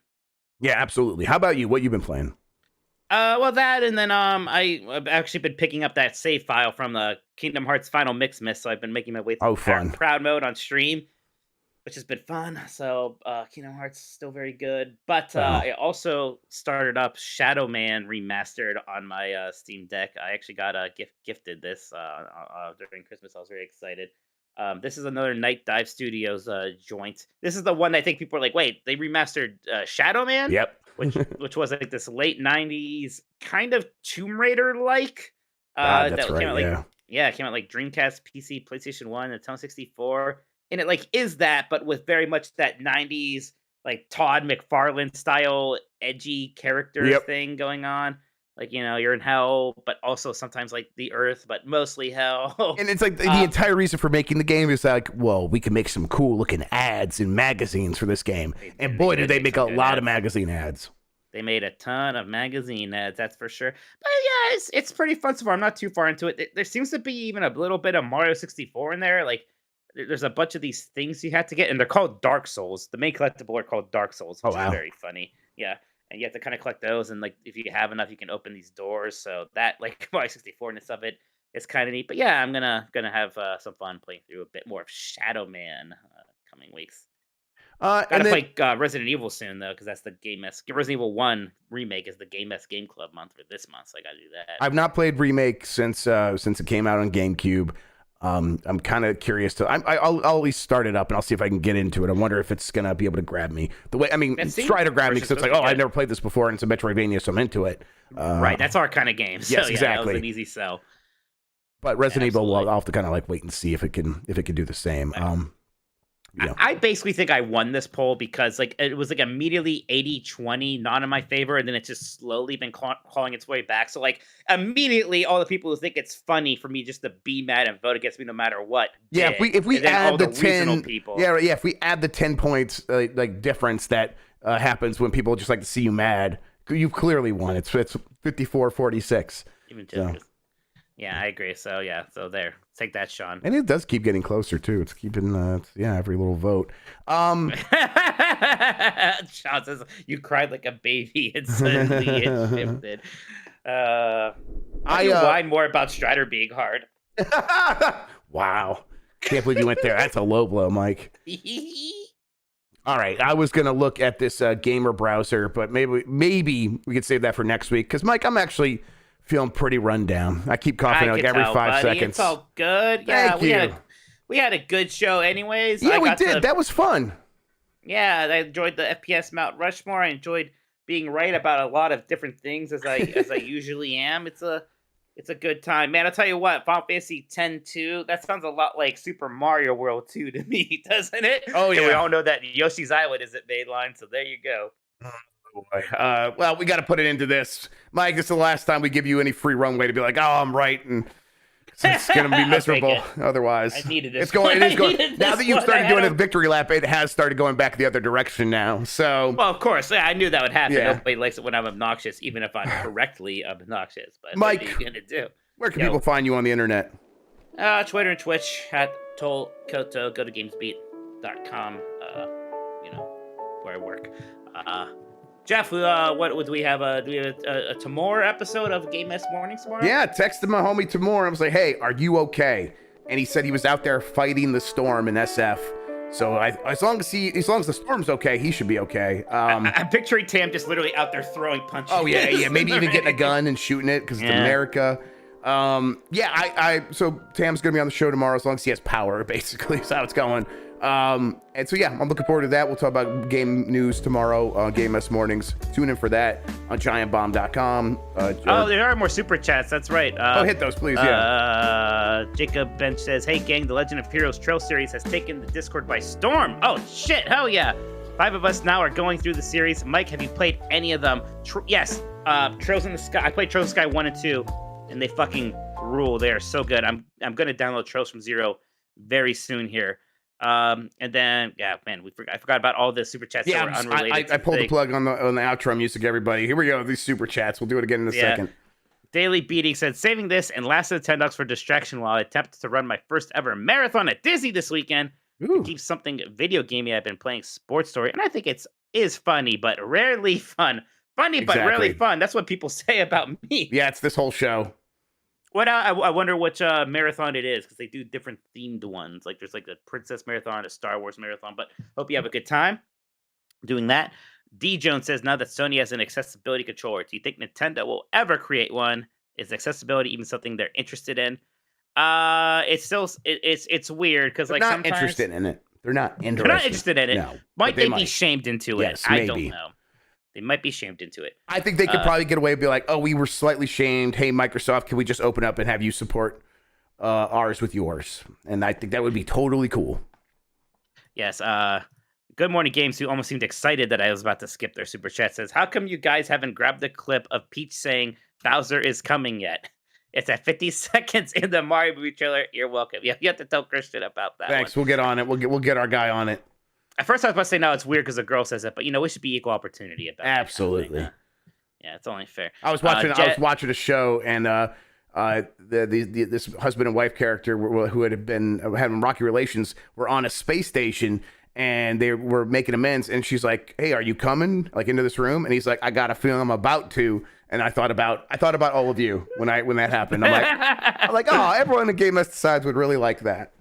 S1: Yeah, absolutely. How about you? What you been playing?
S2: Well, that, and then I've actually been picking up that save file from the Kingdom Hearts Final Mix, so I've been making my way through Proud Mode on stream, which has been fun. So Kingdom Hearts still very good, but I also started up Shadow Man Remastered on my Steam Deck. I actually got gifted this during Christmas. I was very excited. This is another Night Dive Studios joint. This is the one I think people are like, wait, they remastered Shadow Man?
S1: Yep.
S2: which was like this late 90s kind of Tomb Raider like.
S1: That's right,
S2: came out it came out like Dreamcast, PC, PlayStation 1, and Nintendo 64. And it like is that, but with very much that 90s like Todd McFarlane style edgy character thing going on. Like, you're in hell, but also sometimes like the earth, but mostly hell.
S1: And it's like the entire reason for making the game is like, well, we can make some cool looking ads in magazines for this game. And boy, did they make a lot of magazine ads.
S2: They made a ton of magazine ads, that's for sure. But yeah, it's pretty fun so far. I'm not too far into it. There seems to be even a little bit of Mario 64 in there. Like, there's a bunch of these things you have to get, and they're called Dark Souls. The main collectible are called Dark Souls, which is very funny. Yeah. And you have to kind of collect those, and like if you have enough, you can open these doors. So that like Mario 64ness of it is kind of neat. But yeah, I'm gonna have some fun playing through a bit more of Shadow Man coming weeks. Gotta play Resident Evil soon though, because that's the Game S. Resident Evil 1 remake is the Game S Game Club month for this month, so I gotta do that.
S1: I've not played remake since it came out on GameCube. I'm kind of curious to. I'll at least start it up and I'll see if I can get into it. I wonder if it's gonna be able to grab me the way. I mean, Strider grabbed me because it's like, oh, I've never played this before, and it's a Metroidvania, so I'm into it.
S2: Right, that's our kind of game. So,
S1: yes, exactly.
S2: That was an easy sell.
S1: But Resident Evil, I'll have to kind of like wait and see if it can do the same.
S2: I basically think I won this poll because like it was like immediately 80-20, not in my favor, and then it's just slowly been clawing its way back. So like immediately, all the people who think it's funny for me just to be mad and vote against me no matter what.
S1: Yeah, if we add the 10 people, if we add the 10 points like difference that happens when people just like to see you mad, you've clearly won. It's 54-46.
S2: Even 10. Yeah, I agree. So yeah, so there. Take that, Sean.
S1: And it does keep getting closer too. It's keeping every little vote.
S2: Sean says you cried like a baby and suddenly it shifted. I whine more about Strider being hard.
S1: Wow. Can't believe you went there. That's a low blow, Mike. All right. I was going to look at this gamer browser, but maybe we could save that for next week. Because, Mike, I'm actually feeling pretty run down. I keep coughing like every 5 seconds.
S2: It's all good.
S1: Thank you.
S2: We had a good show anyways.
S1: Yeah, we did. That was fun.
S2: Yeah, I enjoyed the FPS Mount Rushmore. I enjoyed being right about a lot of different things as I usually am. It's a good time. Man, I'll tell you what, Final Fantasy X-2, that sounds a lot like Super Mario World 2 to me, doesn't it?
S1: Oh, yeah.
S2: And we all know that Yoshi's Island isn't mainline, so there you go.
S1: Oh, boy. Well, we got to put it into this. Mike, this is the last time we give you any free runway to be like, oh, I'm right, and it's going to be miserable otherwise. I
S2: needed this.
S1: It is going. Now that you've started doing a victory lap, it has started going back the other direction now. So,
S2: well, of course, I knew that would happen.
S1: Yeah.
S2: Nobody likes it when I'm obnoxious, even if I'm correctly obnoxious. But
S1: Mike,
S2: what are you gonna do?
S1: Where can people find you on the internet?
S2: Twitter and Twitch at Tolkoto. Go to gamesbeat.com. Where I work. Jeff, what would we have? Do we have a Timor episode of Game S Mornings tomorrow?
S1: Yeah, texted my homie Timor. I was like, hey, are you okay? And he said he was out there fighting the storm in SF. So as long as the storm's okay, he should be okay.
S2: I'm picturing Tam just literally out there throwing punches.
S1: Oh yeah, maybe even getting a gun and shooting it because it's America. So Tam's gonna be on the show tomorrow as long as he has power. Basically, is how it's going. And so I'm looking forward to that. We'll talk about game news tomorrow on Game S Mornings. Tune in for that on giantbomb.com.
S2: There are more super chats. That's right.
S1: Hit those, please.
S2: Jacob Bench says, "Hey gang, the Legend of Heroes Trail series has taken the Discord by storm. Oh shit, hell yeah! 5 of us now are going through the series. Mike, have you played any of them? Yes. Trails in the Sky. I played Trails in the Sky 1 and 2, and they fucking rule. They are so good. I'm gonna download Trails from Zero very soon here." And then I forgot about all the super chats that were unrelated.
S1: I pulled the plug on the outro music, everybody. Here we go, these super chats. We'll do it again in a second.
S2: Daily Beating said, saving this and last of the $10 for distraction while I attempted to run my first ever marathon at Disney this weekend. To keep something video gamey, I've been playing Sports Story, and I think is funny but rarely fun. Funny but rarely fun. That's what people say about me.
S1: Yeah, it's this whole show.
S2: What I wonder which marathon it is, because they do different themed ones. Like there's like a Princess Marathon, a Star Wars Marathon. But hope you have a good time doing that. D Jones says, now that Sony has an accessibility controller, do you think Nintendo will ever create one? Is accessibility even something they're interested in? It's still it's weird because like
S1: not interested in it. They're not interested.
S2: They're not interested in it. No, might they be shamed into it?
S1: Yes,
S2: I don't know. They might be shamed into it.
S1: I think they could probably get away and be like, oh, we were slightly shamed. Hey, Microsoft, can we just open up and have you support ours with yours? And I think that would be totally cool.
S2: Yes. Good Morning Games, who almost seemed excited that I was about to skip their super chat, says, how come you guys haven't grabbed the clip of Peach saying Bowser is coming yet? It's at 50 seconds in the Mario movie trailer. You're welcome. Yeah, you have to tell Christian about that.
S1: Thanks. We'll get on it. We'll get our guy on it.
S2: At first, I was about to say, no, it's weird because a girl says it, but we should be equal opportunity about it.
S1: Absolutely.
S2: Yeah, it's only fair.
S1: I was watching a show, and this husband and wife character who had been having rocky relations were on a space station, and they were making amends. And she's like, "Hey, are you coming like into this room?" And he's like, "I got a feeling I'm about to." And I thought about all of you when that happened. I'm like, oh, everyone in Game S Decides would really like that.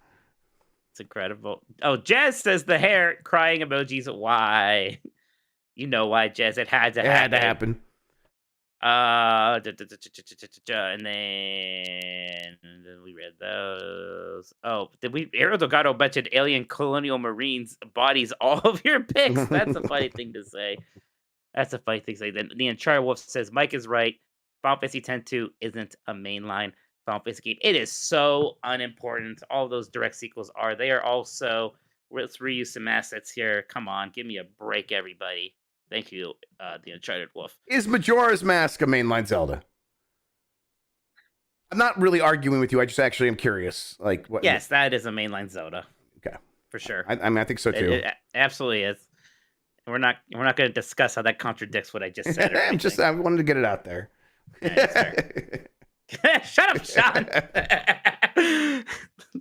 S2: It's incredible. Oh, Jez says the hair crying emojis. Why? You know why, Jez? It had to happen. And then we read those. Oh, did we? Aero Delgado mentioned alien colonial marines bodies all of your picks. That's a funny thing to say. Then the Uncharted Wolf says Mike is right. Final Fantasy X-2 isn't a mainline Final Fantasy game. It is so unimportant. All those direct sequels are. They are also. Let's reuse some assets here. Come on, give me a break, everybody. Thank you, the Uncharted Wolf.
S1: Is Majora's Mask a mainline Zelda? I'm not really arguing with you. I just actually am curious. Like, what?
S2: Yes, that is a mainline Zelda.
S1: Okay,
S2: for sure.
S1: I think so too.
S2: It absolutely is. We're not going to discuss how that contradicts what I just said.
S1: I wanted to get it out there.
S2: Shut up, Sean.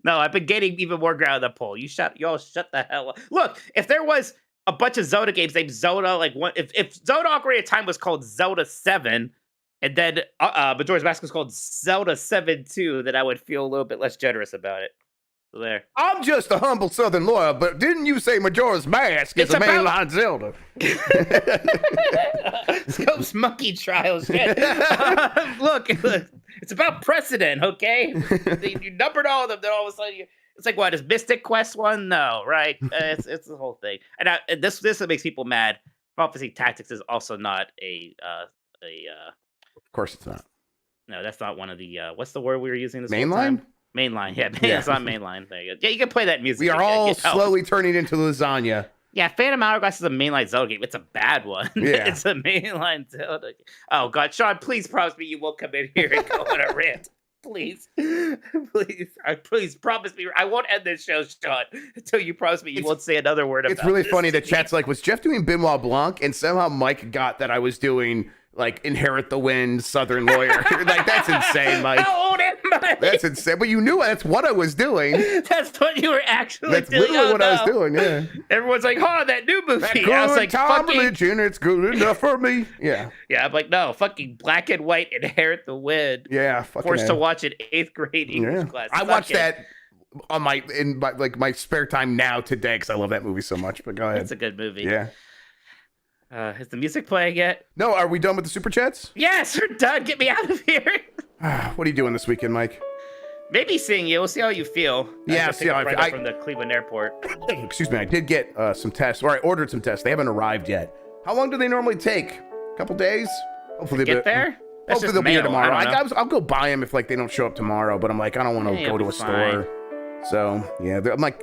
S2: No, I've been getting even more ground on the poll. Y'all shut the hell up. Look, if there was a bunch of Zelda games named Zelda, like if Zelda Ocarina of Time was called Zelda 7, And then Majora's Mask is called Zelda 7-2, that I would feel a little bit less generous about it. So there.
S1: I'm just a humble Southern lawyer, but didn't you say Majora's Mask is a mainline Zelda?
S2: Scope's monkey trials. Look, it's about precedent, okay? You numbered all of them, then all of a sudden it's like, what, is Mystic Quest one? No, right? It's the whole thing. And this makes people mad. Prophecy Tactics is also not a
S1: Of course it's not.
S2: No, that's not one of the what's the word we were using this
S1: mainline?
S2: Mainline, yeah. It's not mainline. There you go. Yeah, you can play that music.
S1: We are all slowly turning into lasagna.
S2: Yeah, Phantom Hourglass is a mainline Zelda game. It's a bad one.
S1: Yeah.
S2: It's a mainline Zelda game. Oh, God. Sean, please promise me you won't come in here and go on a rant. Please. Please promise me. I won't end this show, Sean, until you promise me you won't say another word about it.
S1: It's really funny that chat's like, was Jeff doing Benoit Blanc? And somehow Mike got that I was doing, like, Inherit the Wind, Southern Lawyer. Like, that's insane, Mike.
S2: How old am I?
S1: That's insane. But you knew that's what I was doing.
S2: That's what you were actually doing.
S1: That's literally what I was doing, yeah.
S2: Everyone's like, oh, that new movie.
S1: That good
S2: I was like,
S1: Tom religion, it's good enough for me. Yeah.
S2: Yeah, I'm like, no, fucking Black and White, Inherit the Wind.
S1: Yeah, fucking
S2: forced to watch it 8th grade English class.
S1: I watched that on my spare time now today because I love that movie so much. But go ahead.
S2: It's a good movie.
S1: Yeah.
S2: Is the music playing yet?
S1: No, are we done with the super chats?
S2: Yes, we're done. Get me out of here.
S1: What are you doing this weekend, Mike?
S2: Maybe seeing you. We'll see how you feel.
S1: Yeah, see how I feel.
S2: From the Cleveland airport.
S1: Excuse me. I did get some tests, or I ordered some tests. They haven't arrived yet. How long do they normally take? A couple days? Hopefully
S2: get there.
S1: Hopefully they'll be here tomorrow. I'll go buy them if like they don't show up tomorrow. But I'm like, I don't want to go to a store. So yeah, I'm like,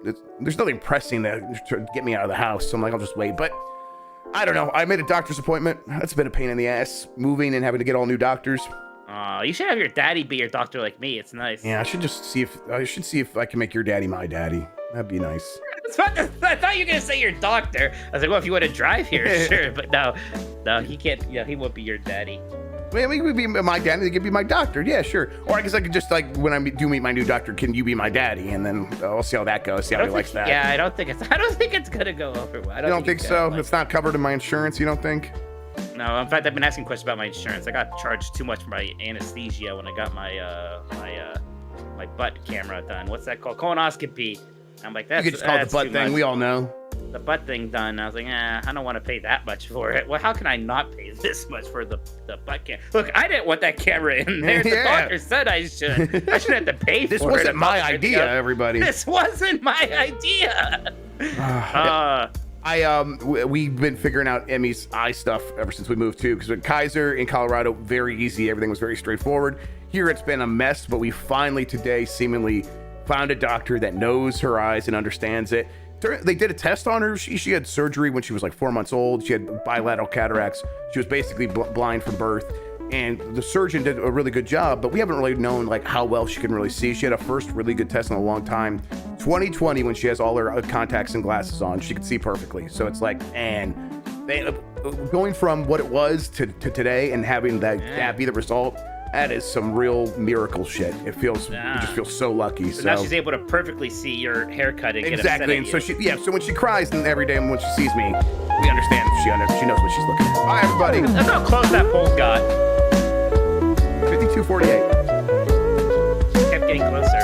S1: there's nothing pressing to get me out of the house. So I'm like, I'll just wait. But I don't know. I made a doctor's appointment. That's been a pain in the ass, moving and having to get all new doctors.
S2: You should have your daddy be your doctor like me. It's nice.
S1: Yeah, I should see if I can make your daddy my daddy. That'd be nice.
S2: I thought you were gonna say your doctor. I was like, well, if you want to drive here, sure. But no, he can't. Yeah, he won't be your daddy.
S1: Well, he could be my daddy. He could be my doctor. Yeah, sure. Or I guess I could just like when I do meet my new doctor, can you be my daddy? And then I'll see how that goes. See how he likes that.
S2: Yeah, I don't think it's gonna go over well.
S1: You don't think so? It's not covered in my insurance. You don't think?
S2: No, in fact, I've been asking questions about my insurance. I got charged too much for my anesthesia when I got my my butt camera done. What's that called? Colonoscopy. I'm like, that's.
S1: You could just call it the butt thing. We all know.
S2: The butt thing done. I was like, I don't want to pay that much for it. Well, how can I not pay this much for the butt camera? Look, I didn't want that camera in there. The doctor said I should. I shouldn't have to pay for it.
S1: This wasn't my idea, everybody.
S2: This wasn't my idea.
S1: We've been figuring out Emmy's eye stuff ever since we moved too, because with Kaiser in Colorado, very easy. Everything was very straightforward. Here it's been a mess, but we finally today seemingly found a doctor that knows her eyes and understands it. They did a test on her. She had surgery when she was like 4 months old. She had bilateral cataracts. She was basically blind from birth. And the surgeon did a really good job, but we haven't really known like how well she can really see. She had a first really good test in a long time. 2020, when she has all her contacts and glasses on, she could see perfectly. So it's like, and going from what it was to today and having that be the result, that is some real miracle shit. It just feels so lucky.
S2: So now she's able to perfectly see your haircut and
S1: exactly. And so so when she cries and every day when she sees me, we understand. She knows what she's looking at. Bye, everybody.
S2: That's how close that poll got.
S1: 52-48.
S2: Kept getting closer.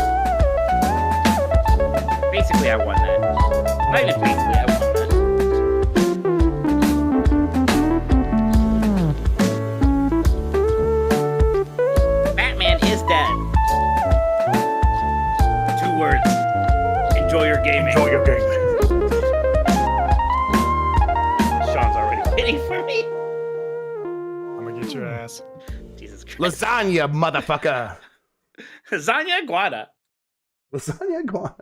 S2: Basically, I won that. Not even basically, I won that. Batman is dead. 2 words. Enjoy your gaming.
S1: Enjoy your gaming.
S2: Sean's already waiting for me.
S3: I'm gonna get your ass.
S2: Jesus Christ.
S1: Lasagna, motherfucker.
S2: Lasagna iguana.
S1: Lasagna iguana.